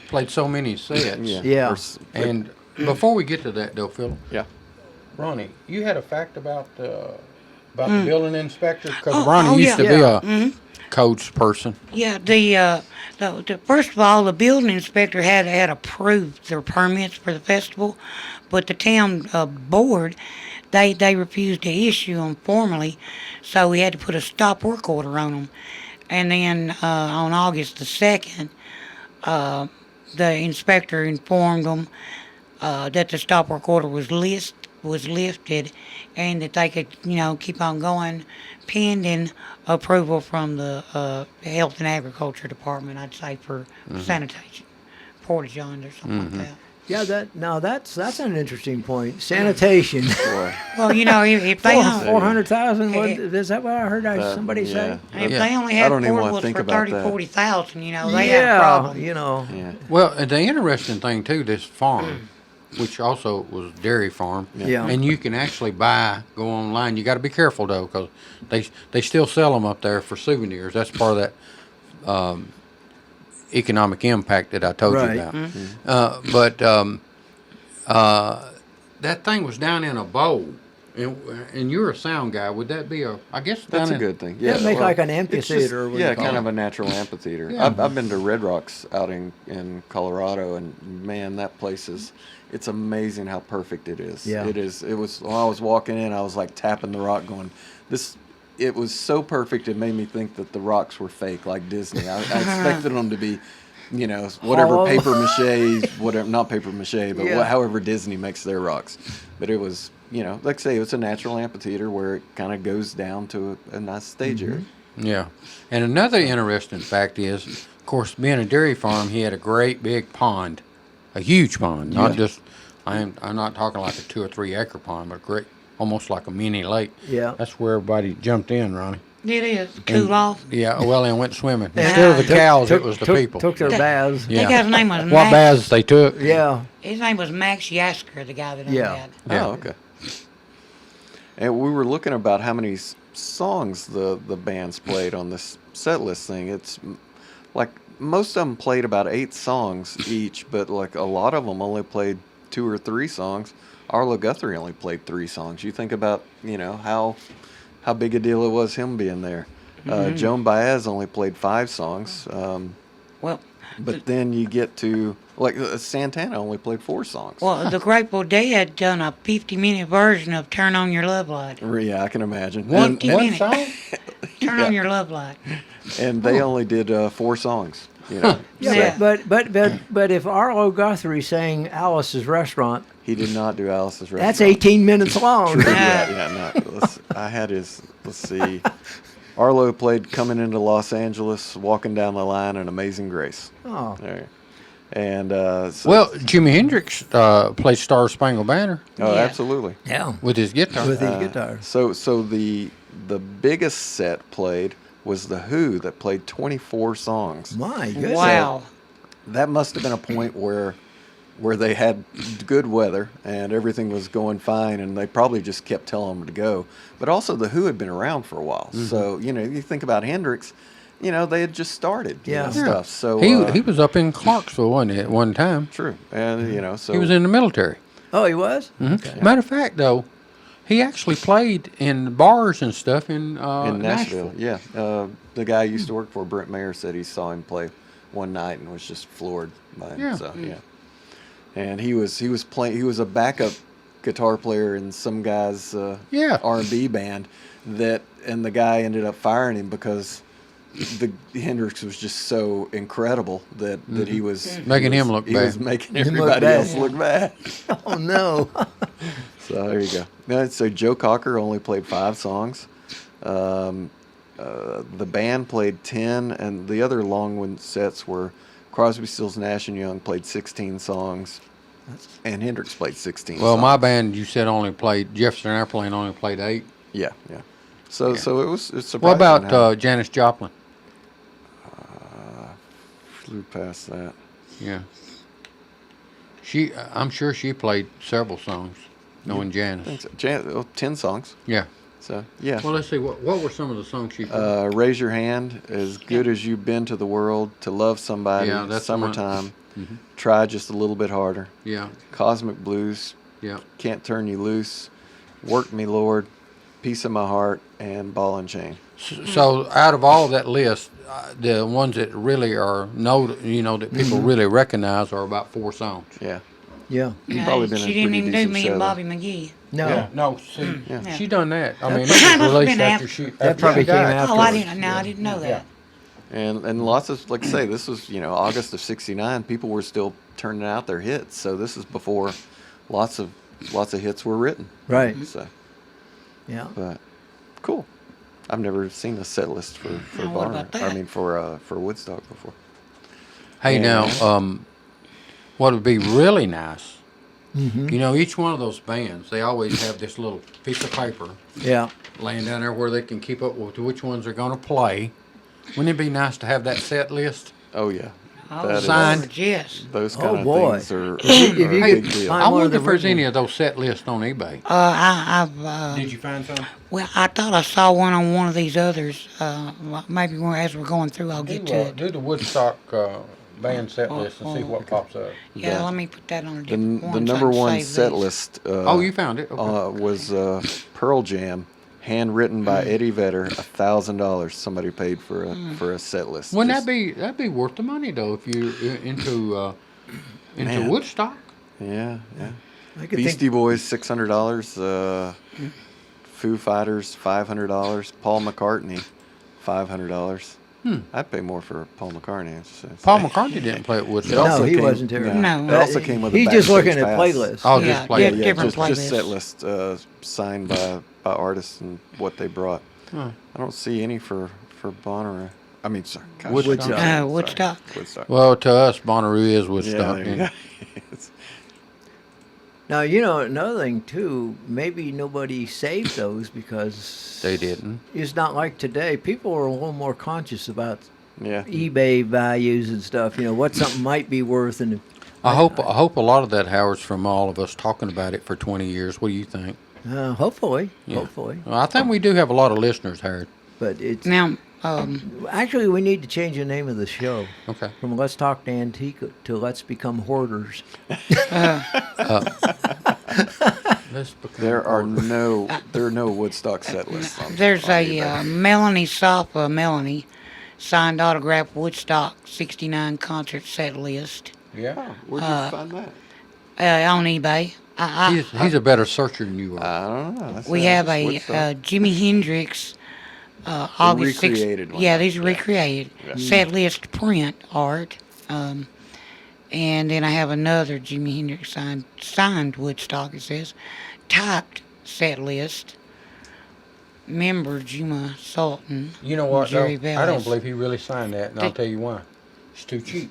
Speaker 3: played so many sets.
Speaker 1: Yeah.
Speaker 3: And before we get to that, though, Phil,
Speaker 4: Yeah.
Speaker 3: Ronnie, you had a fact about the building inspector because
Speaker 2: Oh,
Speaker 3: Ronnie used to be
Speaker 1: yeah.
Speaker 3: a codes person.
Speaker 2: Yeah, the first of all, the building inspector had approved their permits for the festival, but the town board, they refused to issue them formally, so we had to put a stop work order on them. And then on August the 2nd, the inspector informed them that the stop work order was lifted, and that they could keep on going pending approval from the Health and Agriculture Department, I'd say, for sanitation, porta-johns or something like that.
Speaker 1: Yeah, that's an interesting point. Sanitation.
Speaker 4: Boy.
Speaker 2: Well, if they only,
Speaker 1: 400,000. Is that what I heard somebody say?
Speaker 2: if
Speaker 3: Yeah.
Speaker 2: they only
Speaker 4: I
Speaker 2: had
Speaker 4: don't even wanna
Speaker 2: portables
Speaker 4: think
Speaker 2: for
Speaker 4: about
Speaker 2: 30,
Speaker 4: that.
Speaker 2: 40,000, they had a problem.
Speaker 4: Yeah.
Speaker 3: Well, and the interesting thing too, this farm, which also was dairy farm,
Speaker 1: Yeah.
Speaker 3: and you can actually go online. You got to be careful though, because they still sell them up there for souvenirs. That's part of that economic impact that I told
Speaker 1: Right.
Speaker 3: you about. But that thing was down in a bowl, And you're a sound guy. Would that be I guess
Speaker 4: That's
Speaker 3: down
Speaker 4: a
Speaker 3: in-
Speaker 4: good thing. Yeah,
Speaker 1: make
Speaker 4: well,
Speaker 1: like an
Speaker 4: it's
Speaker 1: amphitheater.
Speaker 4: just-
Speaker 1: or what do
Speaker 4: yeah,
Speaker 1: you call
Speaker 4: kind
Speaker 1: it?
Speaker 4: of a natural amphitheater.
Speaker 3: Yeah.
Speaker 4: I've been to Red Rocks out in Colorado, and man, that place is. It's amazing how perfect it is.
Speaker 1: Yeah.
Speaker 4: It is. It was when I was walking in, I was like tapping the rock, going, "This." It was so perfect. It made me think that the rocks were fake, like Disney. I expected them to be, whatever
Speaker 1: Hollow.
Speaker 4: paper mache, whatever, not paper mache, but
Speaker 1: Yeah.
Speaker 4: however Disney makes their rocks. But it was, like I say, it's a natural amphitheater where it kind of goes down to a nice stage area.
Speaker 3: Yeah. And another interesting fact is, of course, being a dairy farm, he had a great big pond, a huge pond, not
Speaker 4: Yeah.
Speaker 3: just. I'm not talking like a 2 or 3 acre pond, but great, almost like a mini lake.
Speaker 1: Yeah.
Speaker 3: That's where everybody jumped in, Ronnie.
Speaker 2: It is. Cool off.
Speaker 3: Yeah, well, and went swimming.
Speaker 1: Yeah.
Speaker 3: Instead of the
Speaker 1: Took-
Speaker 3: cows,
Speaker 1: took-
Speaker 3: it was the
Speaker 1: took-
Speaker 3: people.
Speaker 1: Took their baths.
Speaker 3: Yeah.
Speaker 2: I think his name was
Speaker 3: What
Speaker 2: Max.
Speaker 3: baths they took?
Speaker 1: Yeah.
Speaker 2: His name was Max Yasker, the guy that owned
Speaker 1: Yeah.
Speaker 2: that.
Speaker 3: Yeah.
Speaker 4: Oh, okay. And we were looking about how many songs the bands played on this set list thing. It's like most of them played about 8 songs each, but like a lot of them only played 2 or 3 songs. Arlo Guthrie only played 3 songs. You think about how big a deal it was him being there. Joan Baez only played 5 songs.
Speaker 2: Well,
Speaker 4: But then you get to like Santana only played 4 songs.
Speaker 2: well, the Grateful Dead done a 50-minute version of "Turn On Your Love Light."
Speaker 4: Yeah, I can imagine.
Speaker 3: One
Speaker 2: minute.
Speaker 3: song?
Speaker 2: Turn on your love light.
Speaker 4: And they only did 4 songs.
Speaker 1: Yeah,
Speaker 2: Yeah.
Speaker 1: but if Arlo Guthrie sang Alice's Restaurant,
Speaker 4: He did not do Alice's Restaurant.
Speaker 1: that's 18 minutes long.
Speaker 4: True, yeah, no. Let's see. Arlo played Coming into Los Angeles, Walking Down the Line, and Amazing Grace.
Speaker 1: Oh,
Speaker 4: There. And so,
Speaker 3: Well, Jimi Hendrix played Star Spangled Banner
Speaker 4: oh,
Speaker 2: Yeah.
Speaker 4: absolutely.
Speaker 1: yeah.
Speaker 3: with his guitar.
Speaker 1: With his guitars.
Speaker 4: So the biggest set played was the Who that played 24 songs.
Speaker 1: My goodness.
Speaker 2: Wow.
Speaker 4: That must have been a point where they had good weather and everything was going fine, and they probably just kept telling them to go. But also, the Who had been around for a while, so you think about Hendrix, they had just started,
Speaker 1: Yeah.
Speaker 4: stuff. So
Speaker 3: He was up in Clarksville, wasn't he, at one time?
Speaker 4: true, and so
Speaker 3: He was in the military.
Speaker 1: Oh, he was?
Speaker 3: Matter of fact, though, he actually played in bars and stuff in
Speaker 4: Nashville. Yeah, the guy I used to work for, Brent Mayer, said he saw him play one night and was just floored by him.
Speaker 3: Yeah.
Speaker 4: So yeah, and he was playing. He was a backup guitar player in some guy's
Speaker 3: Yeah.
Speaker 4: R&B band and the guy ended up firing him because the Hendrix was just so incredible that he was
Speaker 3: Making him look
Speaker 4: he
Speaker 3: bad.
Speaker 4: was making
Speaker 1: Him look
Speaker 4: everybody
Speaker 1: bad.
Speaker 4: else look bad.
Speaker 1: Oh, no.
Speaker 4: So there you go. Yeah, so Joe Cocker only played 5 songs. The band played 10, and the other long sets were Crosby, Stills, Nash and Young played 16 songs, and Hendrix played 16.
Speaker 3: Well,
Speaker 4: songs.
Speaker 3: my band, you said only played Jefferson Airplane only played 8.
Speaker 4: Yeah. So it's surprising.
Speaker 3: What about
Speaker 4: how
Speaker 3: Janis Joplin?
Speaker 4: flew past that.
Speaker 3: Yeah. I'm sure she played several songs, knowing
Speaker 4: I
Speaker 3: Janis.
Speaker 4: think so. 10 songs.
Speaker 3: Yeah.
Speaker 4: So yeah.
Speaker 3: Well, let's see. What were some of the songs she played?
Speaker 4: Raise Your Hand, As Good as You've Been to the World, To Love Somebody,
Speaker 3: Yeah, that's the one.
Speaker 4: Summertime, Try Just a Little Bit Harder,
Speaker 3: Yeah.
Speaker 4: Cosmic Blues,
Speaker 3: Yeah.
Speaker 4: Can't Turn You Loose, Work Me Lord, Piece of My Heart, and Ball and Chain.
Speaker 3: So, out of all that list, the ones that really are that people really recognize are about 4 songs.
Speaker 4: Yeah.
Speaker 1: Yeah.
Speaker 4: You've probably been
Speaker 2: She
Speaker 4: in a
Speaker 2: didn't
Speaker 4: pretty
Speaker 2: even do
Speaker 4: decent
Speaker 2: me
Speaker 4: show,
Speaker 2: and
Speaker 4: though.
Speaker 2: Bobby McGee.
Speaker 1: No.
Speaker 3: No, see,
Speaker 4: Yeah.
Speaker 3: she done that. I mean, it
Speaker 2: Must have
Speaker 3: was released
Speaker 2: been
Speaker 3: after
Speaker 2: after-
Speaker 3: she.
Speaker 1: That probably came after.
Speaker 2: Oh, I didn't know that.
Speaker 4: And lots of, like I say, this was, August of '69. People were still turning out their hits. So this is before lots of hits were written.
Speaker 1: Right.
Speaker 4: So,
Speaker 1: Yeah.
Speaker 4: but cool. I've never seen a set list for
Speaker 2: Oh, what about
Speaker 4: Barner. I
Speaker 2: that?
Speaker 4: mean, for Woodstock before.
Speaker 3: Hey,
Speaker 4: Yeah.
Speaker 3: now, what would be really nice, each one of those bands, they always have this little piece of paper
Speaker 1: Yeah.
Speaker 3: laying down there where they can keep up with which ones they're going to play. Wouldn't it be nice to have that set list?
Speaker 4: Oh yeah.
Speaker 2: Oh,
Speaker 4: That is-
Speaker 3: Signed.
Speaker 2: Lord, yes.
Speaker 4: Those
Speaker 1: Oh,
Speaker 4: kind of
Speaker 1: boy.
Speaker 4: things are
Speaker 1: If you
Speaker 4: a
Speaker 1: could
Speaker 4: big deal.
Speaker 1: find-
Speaker 3: I
Speaker 1: one of
Speaker 3: wonder
Speaker 1: the
Speaker 3: if there's
Speaker 1: original-
Speaker 3: any of those set lists on eBay.
Speaker 2: I've
Speaker 3: Did you find some?
Speaker 2: well, I thought I saw one on one of these others. Maybe as we're going through, I'll get to it.
Speaker 3: Do the Woodstock band set list and see what pops up.
Speaker 2: Yeah,
Speaker 4: The-
Speaker 2: let me put that on a
Speaker 4: The,
Speaker 2: different one.
Speaker 4: the
Speaker 2: so I
Speaker 4: number
Speaker 2: can
Speaker 4: one
Speaker 2: save
Speaker 4: set
Speaker 2: these.
Speaker 4: list
Speaker 3: Oh, you found it? Okay.
Speaker 4: was Pearl Jam, handwritten by Eddie Vedder, $1,000. Somebody paid for a set list.
Speaker 3: Wouldn't
Speaker 4: Just-
Speaker 3: that'd be worth the money though if you're into
Speaker 4: Man.
Speaker 3: Woodstock?
Speaker 4: Yeah, yeah.
Speaker 1: I could
Speaker 4: Beastie
Speaker 1: think,
Speaker 4: Boys, $600. Foo Fighters, $500. Paul McCartney, $500. I'd pay more for Paul McCartney.
Speaker 3: Paul McCartney didn't play at Woodstock.
Speaker 1: No, he wasn't there.
Speaker 2: No.
Speaker 4: It also came with a
Speaker 1: He's just looking
Speaker 4: backstage
Speaker 1: at
Speaker 4: pass.
Speaker 1: playlists.
Speaker 3: Oh,
Speaker 2: Yeah,
Speaker 3: just play it.
Speaker 2: different
Speaker 4: just set
Speaker 2: playlists.
Speaker 4: list signed by artists and what they brought. I don't see any for Bonnaroo. I mean, sorry, gosh,
Speaker 3: Woodstock.
Speaker 4: sorry,
Speaker 2: Woodstock.
Speaker 4: Woodstock.
Speaker 3: Well, to us, Bonnaroo is
Speaker 4: Yeah,
Speaker 3: Woodstock.
Speaker 4: there you
Speaker 3: Yeah.
Speaker 4: go. It's-
Speaker 1: Now, another thing, too, maybe nobody saved those because
Speaker 3: They didn't.
Speaker 1: it's not like today. People are a little more conscious about
Speaker 4: yeah.
Speaker 1: eBay values and stuff, what something might be worth. And
Speaker 3: I hope a lot of that, Howard's from all of us talking about it for 20 years. What do you think?
Speaker 1: hopefully.
Speaker 3: Yeah.
Speaker 1: Hopefully.
Speaker 3: Well, I think we do have a lot of listeners, Howard.
Speaker 1: But it's
Speaker 2: Now,
Speaker 1: actually, we need to change the name of the show
Speaker 3: Okay.
Speaker 1: from Let's Talk to Antique to Let's Become Hoarders.
Speaker 3: Let's become
Speaker 4: There are no Woodstock set lists.
Speaker 2: there's
Speaker 4: on
Speaker 2: a
Speaker 4: eBay.
Speaker 2: Melanie Safa, Melanie, signed autograph Woodstock 69 concert set list
Speaker 3: Yeah.
Speaker 4: Where'd you find that?
Speaker 2: on eBay.
Speaker 3: He's a better searcher than you are.
Speaker 4: I don't know. That's
Speaker 2: We have a Jimi Hendrix August 6th.
Speaker 4: recreated one.
Speaker 2: Yeah, these are
Speaker 4: Yeah.
Speaker 2: recreated. Set list print art. And then I have another Jimi Hendrix signed Woodstock, it says. Typed set list. Member Juma Sultan.
Speaker 3: You know what,
Speaker 2: Jerry
Speaker 3: though? I don't
Speaker 2: Velez.
Speaker 3: believe he really signed that, and I'll
Speaker 2: They-
Speaker 3: tell you why. It's too cheap.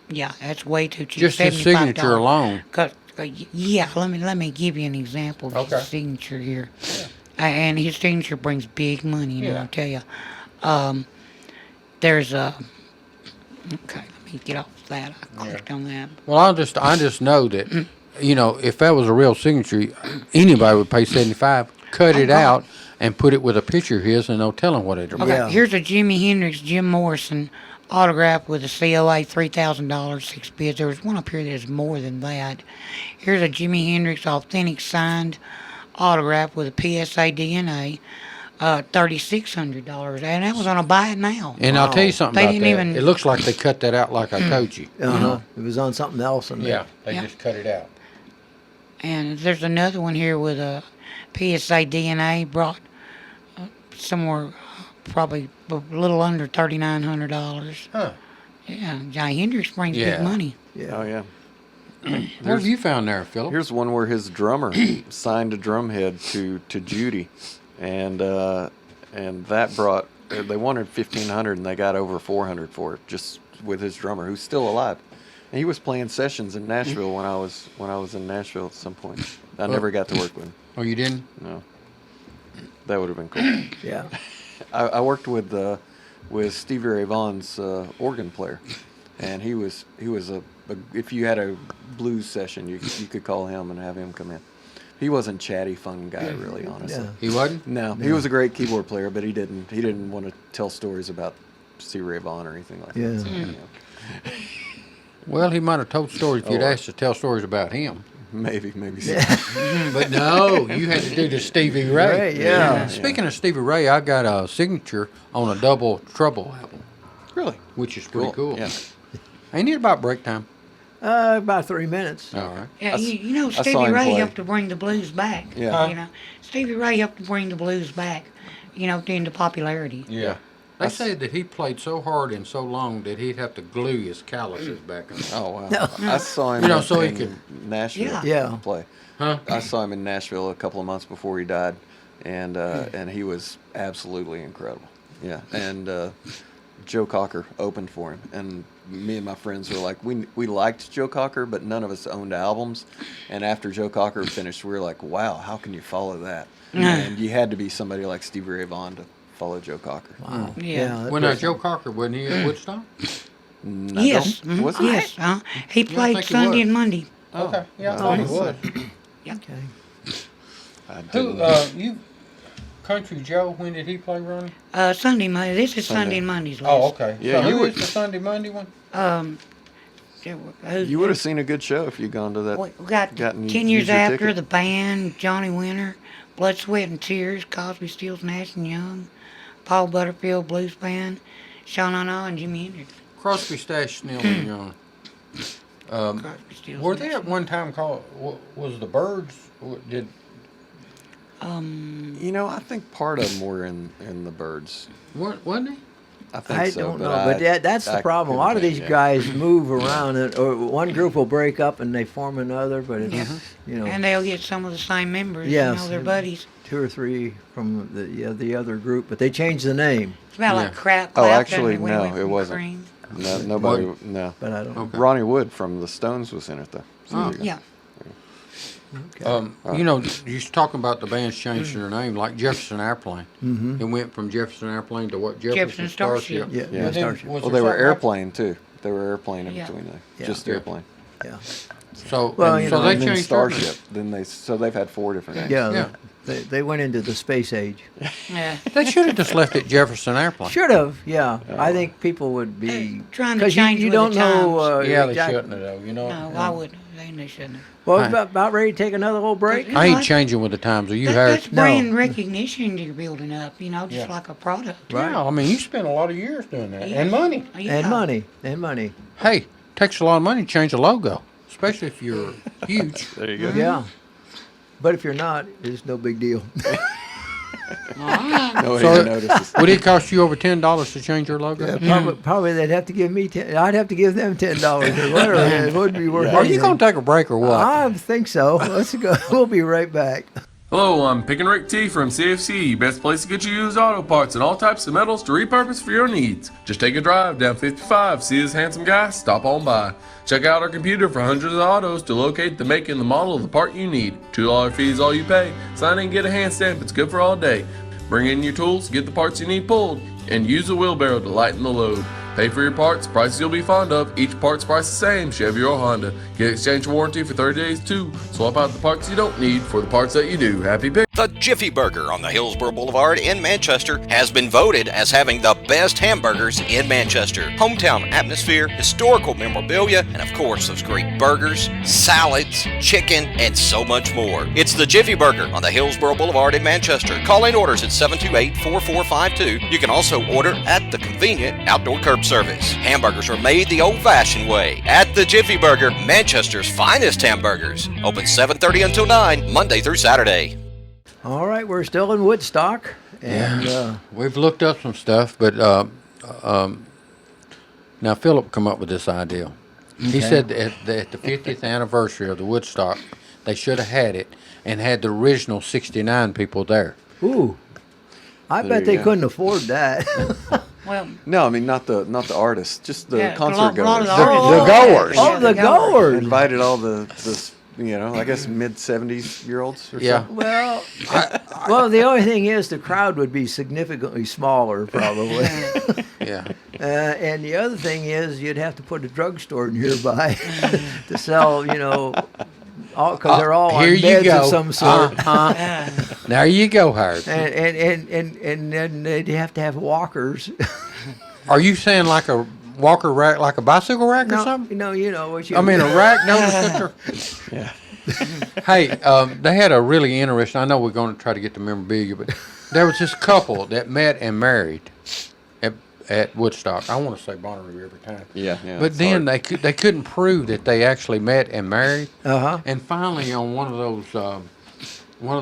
Speaker 2: Yeah, that's way too cheap.
Speaker 3: Just his signature
Speaker 2: $75.
Speaker 3: alone.
Speaker 2: Yeah, let me give you an example of
Speaker 3: Okay.
Speaker 2: his signature here. And his signature brings big money,
Speaker 3: Yeah.
Speaker 2: I'll tell you. There's a... Okay, let me get off that. I clicked on that.
Speaker 3: Well, I just know that, if that was a real signature, anybody would pay $75, cut it out, and put it with a picture of his, and no telling what it'll be.
Speaker 2: Okay,
Speaker 1: Yeah.
Speaker 2: here's a Jimi Hendrix, Jim Morrison autograph with a COA, $3,000, 6 bids. There was one up here that's more than that. Here's a Jimi Hendrix authentic signed autograph with a PSA DNA, $3,600, and that was on a buy it now.
Speaker 3: And I'll tell you something
Speaker 2: They
Speaker 3: about
Speaker 2: didn't
Speaker 3: that.
Speaker 2: even-
Speaker 3: It looks like they cut that out like I told you.
Speaker 1: It was on something else. In there.
Speaker 3: Yeah, they
Speaker 2: Yeah.
Speaker 3: just cut it out.
Speaker 2: And there's another one here with a PSA DNA brought somewhere probably a little under $3,900.
Speaker 3: Huh.
Speaker 2: Yeah, Jimi Hendrix brings
Speaker 3: Yeah.
Speaker 2: big money.
Speaker 1: Yeah.
Speaker 4: Oh yeah.
Speaker 3: What have you found there, Philip?
Speaker 4: Here's one where his drummer signed a drum head to Judy, and that brought they wanted 1,500 and they got over 400 for it just with his drummer who's still alive, and he was playing sessions in Nashville when I was in Nashville at some point. I never got to work with him.
Speaker 3: Oh, you didn't?
Speaker 4: No, that would have been cool.
Speaker 1: Yeah.
Speaker 4: I worked with Stevie Ray Vaughan's organ player, and he was a if you had a blues session, you could call him and have him come in. He wasn't chatty, fun guy, really, honestly.
Speaker 1: Yeah.
Speaker 3: He wasn't?
Speaker 4: No, he was a great keyboard player, but he didn't want to tell stories about Stevie Ray Vaughan or anything like
Speaker 1: Yeah.
Speaker 4: that. So,
Speaker 3: Well, he might have told stories if you'd
Speaker 4: Oh.
Speaker 3: asked to tell stories about him.
Speaker 4: maybe so.
Speaker 3: But no, you had to do the Stevie Ray.
Speaker 1: Ray, yeah.
Speaker 3: Speaking of Stevie Ray, I got a signature on a double trouble album,
Speaker 4: Really
Speaker 3: which is pretty cool.
Speaker 4: Yeah.
Speaker 3: Ain't it about break time?
Speaker 1: About 3 minutes.
Speaker 3: All right.
Speaker 2: Yeah,
Speaker 4: I s-
Speaker 2: you know
Speaker 4: I saw
Speaker 2: Stevie
Speaker 4: him
Speaker 2: Ray
Speaker 4: play.
Speaker 2: helped to bring the blues back.
Speaker 4: Yeah. Huh?
Speaker 2: You know, Stevie Ray helped to bring the blues back. Into popularity.
Speaker 3: Yeah. They
Speaker 4: That's-
Speaker 3: said that he played so hard and so long that he'd have to glue his calluses back on.
Speaker 4: Oh wow! I saw him.
Speaker 3: You know, so he
Speaker 4: in
Speaker 3: could-
Speaker 4: Nashville
Speaker 2: Yeah.
Speaker 1: Yeah.
Speaker 4: play.
Speaker 3: Huh?
Speaker 4: I saw him in Nashville a couple of months before he died, and he was absolutely incredible. Yeah, and Joe Cocker opened for him, and me and my friends were like, we liked Joe Cocker, but none of us owned albums. And after Joe Cocker finished, we were like, wow, how can you follow that? And you had to be somebody like Stevie Ray Vaughan to follow Joe Cocker.
Speaker 1: Wow.
Speaker 2: Yeah.
Speaker 3: When Joe Cocker, wasn't he at Woodstock?
Speaker 4: No,
Speaker 2: Yes.
Speaker 4: don't-
Speaker 2: mhm,
Speaker 4: was he?
Speaker 2: Yes. He played
Speaker 3: think he
Speaker 2: Sunday
Speaker 3: was.
Speaker 2: and Monday.
Speaker 3: Okay. Yeah, I
Speaker 4: Oh,
Speaker 3: thought he
Speaker 4: nice.
Speaker 3: was.
Speaker 1: Okay.
Speaker 4: I
Speaker 3: Who,
Speaker 4: didn't.
Speaker 3: you, Country Joe, when did he play, Ronnie?
Speaker 2: Sunday, Monday. This is
Speaker 4: Sunday.
Speaker 2: Sunday and Monday's list.
Speaker 3: Oh, okay.
Speaker 4: Yeah,
Speaker 3: so
Speaker 4: you
Speaker 3: who
Speaker 4: were-
Speaker 3: is the Sunday, Monday one?
Speaker 4: You would have seen a good show if you'd gone to that.
Speaker 2: We got
Speaker 4: gotten
Speaker 2: 10 years
Speaker 4: used your
Speaker 2: after
Speaker 4: ticket.
Speaker 2: the band, Johnny Winter, Blood, Sweat, and Tears, Cosby, Stills, Nash and Young, Paul Butterfield Blues Band, Sean Anna, and Jimi Hendrix.
Speaker 3: Crosby, Stash, Snell, and Young.
Speaker 2: Crosby, Stills,
Speaker 3: Were
Speaker 2: Nash
Speaker 3: they at one time called? Was the Birds? Did
Speaker 4: You know, I think part of them were in the Birds.
Speaker 3: wasn't they?
Speaker 4: I think
Speaker 1: I
Speaker 4: so,
Speaker 1: don't
Speaker 4: but
Speaker 1: know, but that's the
Speaker 4: I
Speaker 1: problem. A lot of
Speaker 4: couldn't
Speaker 1: these
Speaker 4: think,
Speaker 1: guys move around, or one group will break up and they form another, but it's, you know,
Speaker 2: And they'll get some of the same members,
Speaker 1: Yes.
Speaker 2: their buddies.
Speaker 1: 2 or 3 from the other group, but they changed the name.
Speaker 2: It's about
Speaker 3: Yeah.
Speaker 2: like crap.
Speaker 4: Oh,
Speaker 2: Clapton,
Speaker 4: actually,
Speaker 2: and we
Speaker 4: no,
Speaker 2: went
Speaker 4: it
Speaker 2: from
Speaker 4: wasn't.
Speaker 2: Cream.
Speaker 4: No, nobody. No.
Speaker 1: But I don't.
Speaker 3: Okay.
Speaker 4: Ronnie Wood from the Stones was in it though. So there you go.
Speaker 2: Yeah.
Speaker 3: You know, you was talking about the bands changing their name, like Jefferson Airplane. It went from Jefferson Airplane to what?
Speaker 2: Jefferson Starship.
Speaker 1: Yeah,
Speaker 4: Yeah.
Speaker 3: But then
Speaker 1: Starship.
Speaker 3: was
Speaker 4: Well,
Speaker 3: there
Speaker 4: they were
Speaker 3: something
Speaker 4: airplane too. They were airplane in
Speaker 2: Yeah.
Speaker 4: between there.
Speaker 1: Yeah.
Speaker 4: Just
Speaker 3: Yeah.
Speaker 4: airplane.
Speaker 1: Yeah,
Speaker 3: So,
Speaker 1: Well, you
Speaker 3: so
Speaker 1: know,
Speaker 3: they
Speaker 4: and then
Speaker 3: changed their-
Speaker 4: Starship. So they've had 4 different names.
Speaker 1: yeah.
Speaker 3: Yeah.
Speaker 1: They went into the space age.
Speaker 2: Yeah.
Speaker 3: They should have just left it Jefferson Airplane.
Speaker 1: Should have, yeah. I think people would be
Speaker 2: Trying to
Speaker 1: 'cause
Speaker 2: change
Speaker 1: you
Speaker 2: with
Speaker 1: don't
Speaker 2: the
Speaker 1: know.
Speaker 2: times.
Speaker 3: Yeah, they
Speaker 1: exactly.
Speaker 3: shouldn't have, though. You know.
Speaker 2: No, I wouldn't. They shouldn't have.
Speaker 1: Well,
Speaker 3: Hi.
Speaker 1: it's about ready to take another little break.
Speaker 3: I ain't changing with the times. Are you hired?
Speaker 2: That's brand recognition you're building up, just
Speaker 3: Yeah.
Speaker 2: like a product.
Speaker 1: Right.
Speaker 3: Yeah, I mean, you spend a lot of years doing that,
Speaker 2: Yeah.
Speaker 3: and money.
Speaker 2: Yeah.
Speaker 1: And money, and money.
Speaker 3: Hey, takes a lot of money to change a logo, especially if you're huge.
Speaker 4: There you go.
Speaker 1: Yeah. But if you're not, it's no big deal.
Speaker 4: Nobody
Speaker 3: So-
Speaker 4: even notices.
Speaker 3: Would it cost you over $10 to change your logo?
Speaker 1: Probably they'd have to give me I'd have to give them $10 or whatever. It wouldn't be worth
Speaker 3: Are
Speaker 1: anything.
Speaker 3: you gonna take a break or what?
Speaker 1: I think so. Let's go. We'll be right back.
Speaker 5: Hello, I'm Pick and Rick T from CFC, best place to get you used auto parts and all types of metals to repurpose for your needs. Just take a drive down 55, see this handsome guy, stop on by. Check out our computer for hundreds of autos to locate the make and the model of the part you need. $2 fee is all you pay. Sign in and get a hand stamp, it's good for all day. Bring in your tools, get the parts you need pulled, and use a wheelbarrow to lighten the load. Pay for your parts, prices you'll be fond of. Each part's price the same, Chevy or Honda. Get exchange warranty for 30 days too. Swap out the parts you don't need for the parts that you do. Happy pick.
Speaker 6: The Jiffy Burger on the Hillsborough Boulevard in Manchester has been voted as having the best hamburgers in Manchester. Hometown atmosphere, historical memorabilia, and of course those great burgers, salads, chicken, and so much more. It's the Jiffy Burger on the Hillsborough Boulevard in Manchester. Call in orders at 728-4452. You can also order at the convenient outdoor curb service. Hamburgers are made the old-fashioned way at the Jiffy Burger, Manchester's finest hamburgers. Open 7:30 until 9, Monday through Saturday.
Speaker 1: All right, we're still in Woodstock. And
Speaker 3: We've looked up some stuff, but now Philip come up with this idea. He said that at the 50th anniversary of the Woodstock, they should have had it and had the original 69 people there.
Speaker 1: ooh, I
Speaker 4: There
Speaker 1: bet
Speaker 4: you
Speaker 1: they
Speaker 4: go.
Speaker 1: couldn't afford that.
Speaker 2: Well,
Speaker 4: No, I mean not the artists, just the
Speaker 2: yeah,
Speaker 4: concert
Speaker 2: a lot of
Speaker 4: goers.
Speaker 2: the artists-
Speaker 3: goers.
Speaker 1: Oh, the goers.
Speaker 4: Invited all the I guess mid-70s-year-olds. Or
Speaker 3: Yeah.
Speaker 4: something.
Speaker 1: Well, well, the only thing is the crowd would be significantly smaller, probably.
Speaker 3: Yeah.
Speaker 1: And the other thing is you'd have to put a drugstore nearby to sell, because they're all on
Speaker 3: Here you
Speaker 1: beds
Speaker 3: go.
Speaker 1: of some sort.
Speaker 3: There you go, Howard.
Speaker 1: And then they'd have to have walkers.
Speaker 3: Are you saying like a walker rack, like a bicycle rack or something?
Speaker 1: No, you know what you.
Speaker 3: I mean, a rack notice that
Speaker 4: Yeah.
Speaker 3: Hey, they had a really interesting. I know we're going to try to get the memorabilia, but there was this couple that met and married at Woodstock. I want to say Bonnaroo every time.
Speaker 4: Yeah.
Speaker 3: But
Speaker 4: it's
Speaker 3: then
Speaker 4: hard.
Speaker 3: they couldn't prove that they actually met and married.
Speaker 1: Uh-huh.
Speaker 3: And finally, on one of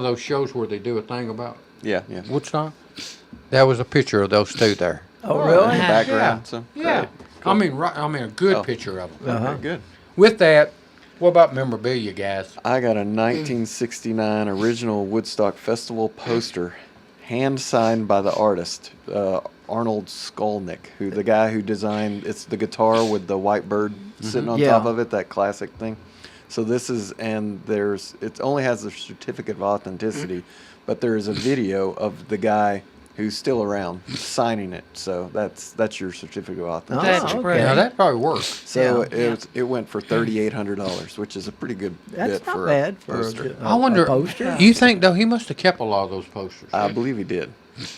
Speaker 3: those shows where they do a thing about
Speaker 4: Yeah.
Speaker 3: Woodstock, there was a picture of those two there.
Speaker 1: Oh,
Speaker 4: In
Speaker 1: really?
Speaker 4: the background.
Speaker 3: Yeah.
Speaker 4: So
Speaker 3: Yeah.
Speaker 4: great.
Speaker 3: I mean, a good
Speaker 4: Oh.
Speaker 3: picture of them.
Speaker 1: Uh-huh.
Speaker 4: Okay, good.
Speaker 3: With that, what about memorabilia, guys?
Speaker 4: I got a 1969 original Woodstock Festival poster, hand signed by the artist Arnold Skolnick, the guy who designed. It's the guitar with the white bird sitting on
Speaker 1: Yeah.
Speaker 4: top of it, that classic thing. So this is, and it only has the certificate of authenticity, but there is a video of the guy who's still around signing it. So that's your certificate of authenticity.
Speaker 2: That's
Speaker 1: okay.
Speaker 2: great.
Speaker 3: Now that probably works.
Speaker 4: So
Speaker 1: Yeah.
Speaker 4: it went for $3,800, which is a pretty good
Speaker 1: That's
Speaker 4: bit
Speaker 1: not
Speaker 4: for
Speaker 1: bad
Speaker 4: a
Speaker 1: for
Speaker 4: poster.
Speaker 1: a
Speaker 3: I wonder.
Speaker 1: poster.
Speaker 3: You think though he must have kept a lot of those posters?
Speaker 4: I believe he did,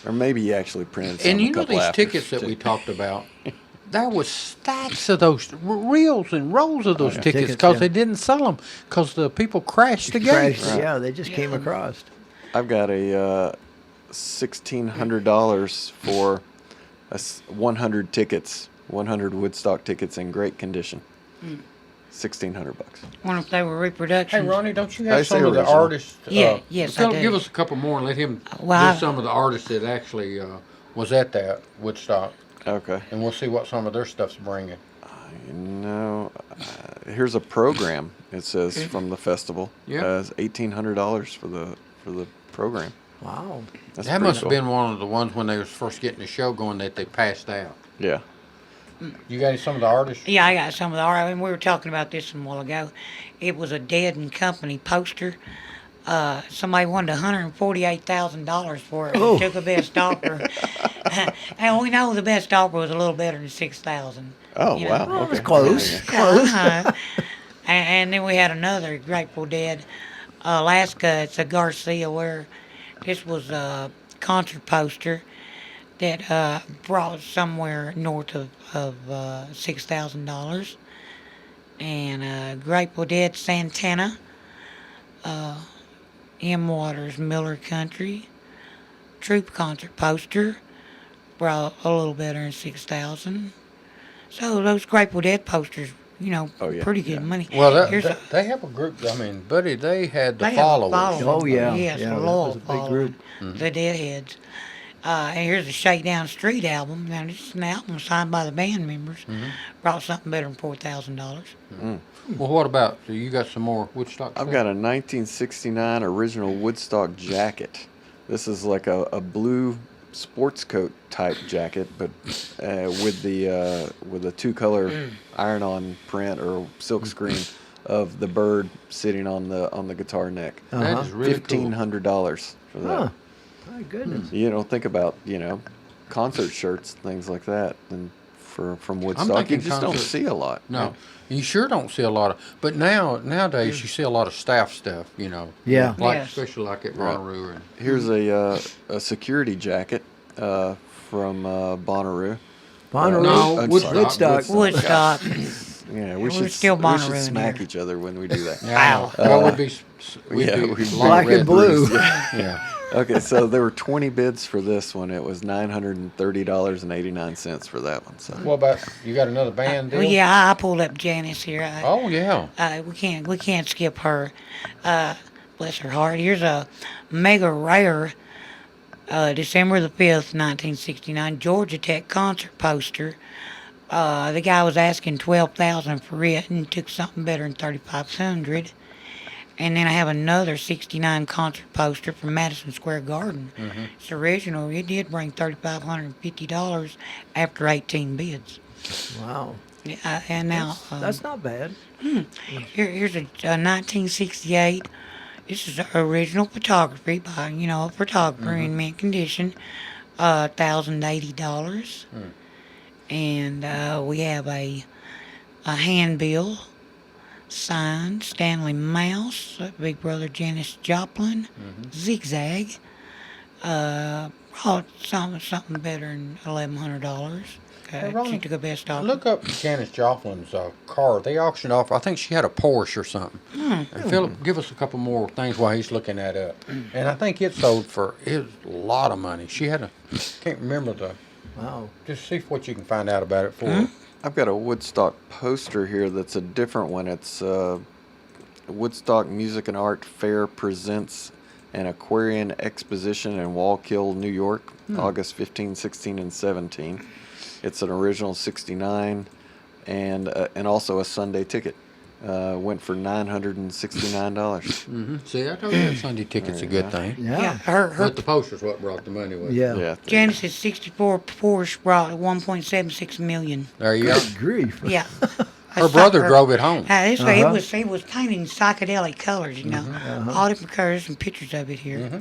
Speaker 4: or maybe he actually printed some.
Speaker 3: and
Speaker 4: a
Speaker 3: you know
Speaker 4: couple
Speaker 3: these
Speaker 4: after,
Speaker 3: tickets that
Speaker 4: too.
Speaker 3: we talked about. there was stacks of those reels and rolls of those tickets
Speaker 1: Tickets,
Speaker 3: because
Speaker 1: yeah.
Speaker 3: they didn't sell them because the people crashed the gates.
Speaker 1: Crashed, yeah, they just came across.
Speaker 4: I've got a $1,600 for 100 tickets, 100 Woodstock tickets in great condition. $1,600.
Speaker 2: Wonder if they were reproductions.
Speaker 3: Hey, Ronnie, don't you
Speaker 4: I
Speaker 3: have
Speaker 4: say
Speaker 3: some of the
Speaker 4: original.
Speaker 3: artists?
Speaker 2: Yes, I do.
Speaker 3: Give us a couple more and let him
Speaker 2: Well,
Speaker 3: do some of the artists that actually was at that Woodstock,
Speaker 4: Okay.
Speaker 3: and we'll see what some of their stuff's bringing.
Speaker 4: Here's a program. It says from the festival.
Speaker 3: Yeah.
Speaker 4: It's $1,800 for the program.
Speaker 1: Wow.
Speaker 4: That's
Speaker 3: That
Speaker 4: pretty
Speaker 3: must
Speaker 4: cool.
Speaker 3: have been one of the ones when they was first getting the show going that they passed out.
Speaker 4: Yeah.
Speaker 3: You got some of the artists?
Speaker 2: Yeah, I got some of the art. I mean, we were talking about this a while ago. It was a Dead and Company poster. Somebody wanted $148,000 for it.
Speaker 1: Oh.
Speaker 2: Took a best offer. And we know the best offer was a little better than $6,000.
Speaker 4: Oh,
Speaker 2: You know?
Speaker 4: wow.
Speaker 1: Well, it was
Speaker 4: Okay.
Speaker 1: close.
Speaker 2: Uh-huh. and then we had another Grateful Dead, Alaska. It's a Garcia where this was a concert poster that brought somewhere north of $6,000. And Grateful Dead Santana, M. Waters Miller Country, Troop concert poster brought a little better than 6,000. So those Grateful Dead posters,
Speaker 4: Oh, yeah,
Speaker 2: pretty good
Speaker 4: yeah.
Speaker 2: money.
Speaker 3: Well,
Speaker 2: Here's a-
Speaker 3: they have a group. I mean, buddy, they had the
Speaker 2: they have a
Speaker 3: followers.
Speaker 2: following.
Speaker 1: Oh, yeah.
Speaker 2: Yes,
Speaker 1: Yeah,
Speaker 2: a
Speaker 1: that
Speaker 2: loyal
Speaker 1: was a big
Speaker 2: following.
Speaker 1: group.
Speaker 2: The Deadheads. And here's a Shakedown Street album. Now, this is an album signed by the band members. Brought something better than $4,000.
Speaker 3: Well, what about you? Got some more Woodstock?
Speaker 4: I've
Speaker 3: stuff?
Speaker 4: got a 1969 original Woodstock jacket. This is like a blue sports coat type jacket, but with the two-color iron-on print or silk screen of the bird sitting on the guitar neck.
Speaker 3: That is really cool.
Speaker 4: $1,500 for that.
Speaker 1: Huh. My goodness.
Speaker 4: You don't think about concert shirts, things like that, and from Woodstock, you
Speaker 3: thinking
Speaker 4: just don't
Speaker 3: concert-
Speaker 4: see a lot.
Speaker 3: No, you sure don't see a lot of. But nowadays you see a lot of staff stuff.
Speaker 1: Yeah.
Speaker 3: like
Speaker 2: Yes.
Speaker 3: especially like at
Speaker 4: Right.
Speaker 3: Bonnaroo. And
Speaker 4: Here's a security jacket from Bonnaroo.
Speaker 1: Bonnaroo.
Speaker 3: No,
Speaker 4: I'm
Speaker 3: Woodstock.
Speaker 4: sorry,
Speaker 2: Woodstock.
Speaker 4: Yeah,
Speaker 2: We're
Speaker 4: we should
Speaker 2: still
Speaker 4: we
Speaker 2: Bonnaroo
Speaker 4: should
Speaker 2: in
Speaker 4: smack
Speaker 2: here.
Speaker 4: each other when we do that.
Speaker 3: yeah,
Speaker 2: Ow.
Speaker 3: well, we'd be
Speaker 4: yeah,
Speaker 3: a
Speaker 4: we'd
Speaker 3: lot
Speaker 1: Black
Speaker 3: red
Speaker 1: and blue.
Speaker 3: breeds. Yeah.
Speaker 4: Okay, so there were 20 bids for this one. It was $930.89 for that one. So
Speaker 3: What about you? Got another band deal?
Speaker 2: Well, yeah, I pulled up Janice here.
Speaker 3: Oh yeah.
Speaker 2: We can't skip her. Bless her heart. Here's a mega rare December the 5th, 1969 Georgia Tech concert poster. The guy was asking $12,000 for it and took something better than $3,500. And then I have another 69 concert poster from Madison Square Garden. It's original. It did bring $3,550 after 18 bids.
Speaker 1: Wow.
Speaker 2: Yeah, and now
Speaker 1: That's not bad.
Speaker 2: here's a 1968. This is original photography by a photographer in mint condition. $1,080. And we have a handbill signed Stanley Mouse, Big Brother Janis Joplin, Zigzag. Brought something better than $1,100.
Speaker 3: Ronnie,
Speaker 2: She took a best offer.
Speaker 3: Look up Janis Joplin's car. They auctioned off. I think she had a Porsche or something. And Philip, give us a couple more things while he's looking that up. And I think it sold for a lot of money. She had can't remember the.
Speaker 1: Wow.
Speaker 3: Just see what you can find out about it for her.
Speaker 4: I've got a Woodstock poster here that's a different one. It's Woodstock Music and Art Fair presents an Aquarian Exposition in Wallkill, New York, August 15, 16, and 17. It's an original 69 and also a Sunday ticket. Went for $969.
Speaker 3: See, I told you that Sunday ticket's a good thing.
Speaker 1: Yeah.
Speaker 2: Yeah, her
Speaker 3: But the poster's what brought the money with it.
Speaker 1: Yeah.
Speaker 4: Yeah.
Speaker 2: Janice's 64 Porsche brought $1.76 million.
Speaker 3: There you go.
Speaker 1: Good grief.
Speaker 2: Yeah.
Speaker 3: Her brother drove it home.
Speaker 2: He was painting psychedelic colors, all different colors and pictures of it here.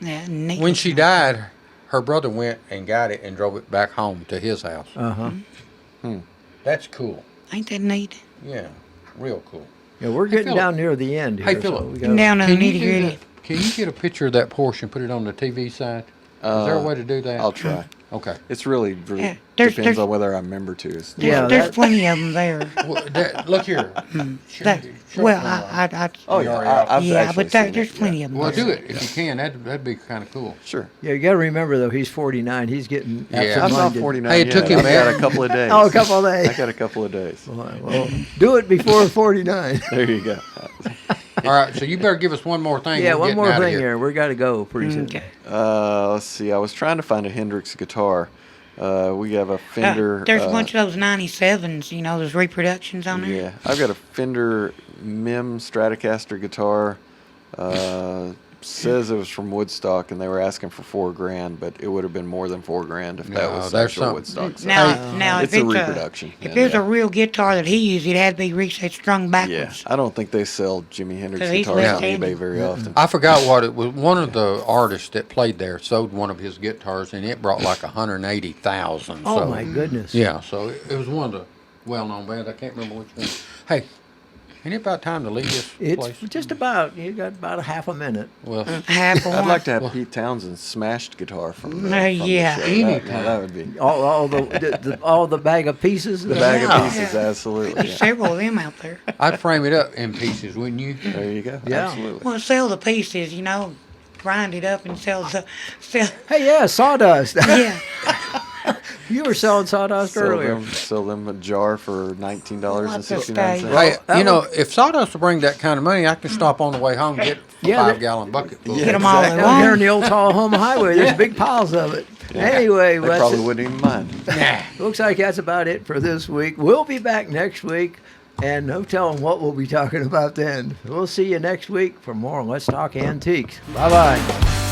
Speaker 2: Yeah, neat.
Speaker 3: When she died, her brother went and got it and drove it back home to his house.
Speaker 1: Uh-huh.
Speaker 3: That's cool.
Speaker 2: Ain't that neat?
Speaker 3: Yeah, real cool.
Speaker 1: Yeah, we're getting
Speaker 3: Philip.
Speaker 1: down near the end here.
Speaker 3: Hey,
Speaker 1: so
Speaker 3: Philip.
Speaker 1: we
Speaker 2: Getting
Speaker 1: gotta-
Speaker 2: down to the
Speaker 3: Can you
Speaker 2: nitty
Speaker 3: do
Speaker 2: gritty.
Speaker 3: that? Can you get a picture of that Porsche and put it on the TV side? Is there a way to do that?
Speaker 4: I'll try.
Speaker 3: Okay.
Speaker 4: It's really
Speaker 2: Yeah, there's-
Speaker 4: depends
Speaker 2: there's-
Speaker 4: on whether I remember to.
Speaker 2: There's,
Speaker 1: Yeah,
Speaker 2: there's
Speaker 1: that-
Speaker 2: plenty of them there.
Speaker 3: Well, look here.
Speaker 2: That, well, I
Speaker 4: Oh
Speaker 3: You
Speaker 4: yeah,
Speaker 3: already
Speaker 4: I've
Speaker 2: yeah,
Speaker 4: actually
Speaker 2: but there,
Speaker 4: seen
Speaker 2: there's
Speaker 4: it,
Speaker 2: plenty
Speaker 4: yeah.
Speaker 2: of them.
Speaker 3: Well,
Speaker 2: there.
Speaker 3: do it if you can. That'd be kind of cool.
Speaker 4: Sure.
Speaker 1: Yeah, you got to remember though, he's 49. He's getting
Speaker 3: Yeah.
Speaker 4: I'm not
Speaker 1: absent-minded.
Speaker 4: 49
Speaker 3: Hey, it
Speaker 4: yet.
Speaker 3: took him
Speaker 4: I've got
Speaker 3: a-
Speaker 4: a couple of days.
Speaker 1: Oh, a couple of days.
Speaker 4: I got a couple of days.
Speaker 1: Well, do it before 49.
Speaker 4: There you go.
Speaker 3: All right, so you better give us one more thing.
Speaker 1: Yeah,
Speaker 3: We're
Speaker 1: one
Speaker 3: getting
Speaker 1: more
Speaker 3: outta
Speaker 1: thing
Speaker 3: here.
Speaker 1: here. We got to go pretty soon.
Speaker 2: Okay.
Speaker 4: Let's see. I was trying to find a Hendrix guitar. We have a Fender.
Speaker 2: There's a bunch of those 97s, you know, those reproductions on there.
Speaker 4: Yeah, I've got a Fender Mim Stratocaster guitar. Says it was from Woodstock, and they were asking for $4,000, but it would have been more than $4,000 if that
Speaker 3: No,
Speaker 4: was
Speaker 3: there's
Speaker 4: actual
Speaker 3: something-
Speaker 4: Woodstock. So
Speaker 2: Now,
Speaker 4: it's
Speaker 2: if
Speaker 4: a
Speaker 2: it's
Speaker 4: reproduction.
Speaker 2: if
Speaker 4: and,
Speaker 2: it's a real guitar that he used, it had to be strung
Speaker 4: yeah,
Speaker 2: backwards.
Speaker 4: I don't think they sell Jimi Hendrix
Speaker 2: 'Cause he's
Speaker 4: guitars on
Speaker 2: left-handed.
Speaker 4: eBay very often.
Speaker 3: I forgot what it was. One of the artists that played there sold one of his guitars, and it brought like 180,000.
Speaker 1: Oh
Speaker 3: so,
Speaker 1: my goodness.
Speaker 3: Yeah, so it was one of the well-known bands. I can't remember which one. Hey, ain't it about time to leave this
Speaker 1: It's
Speaker 3: place?
Speaker 1: just about, you got about a half a minute.
Speaker 3: Well,
Speaker 2: Half of
Speaker 4: I'd
Speaker 2: one.
Speaker 4: like to have Pete Townsend's smashed guitar from the,
Speaker 2: Yeah.
Speaker 4: from the show.
Speaker 3: Anytime.
Speaker 4: That would be
Speaker 1: All all the bag of pieces.
Speaker 4: the bag
Speaker 3: Yeah.
Speaker 4: of pieces. Absolutely.
Speaker 2: There's
Speaker 4: Yeah.
Speaker 2: several of them out there.
Speaker 3: I'd frame it up in pieces, wouldn't you?
Speaker 4: There you go.
Speaker 1: Yeah.
Speaker 4: Absolutely.
Speaker 2: Well, sell the pieces, you know, grind it up and sell.
Speaker 1: Hey, yeah, sawdust.
Speaker 2: Yeah.
Speaker 1: You were selling sawdust earlier.
Speaker 4: Sell them a jar for $19.69.
Speaker 3: Hey,
Speaker 1: that
Speaker 3: you know,
Speaker 1: would-
Speaker 3: if Sawdust will bring that kind of money, I can stop on the way home and get a
Speaker 1: Yeah,
Speaker 3: 5-gallon bucket full.
Speaker 4: Yeah.
Speaker 2: Get them all they
Speaker 4: exactly.
Speaker 1: Down here in
Speaker 2: want.
Speaker 1: the old Tullahoma Highway, there's big piles of it. Anyway,
Speaker 4: They
Speaker 1: that's
Speaker 4: probably
Speaker 1: it.
Speaker 4: wouldn't even mind.
Speaker 1: Looks like that's about it for this week. We'll be back next week, and no telling what we'll be talking about then. We'll see you next week for more Let's Talk Antiques. Bye-bye.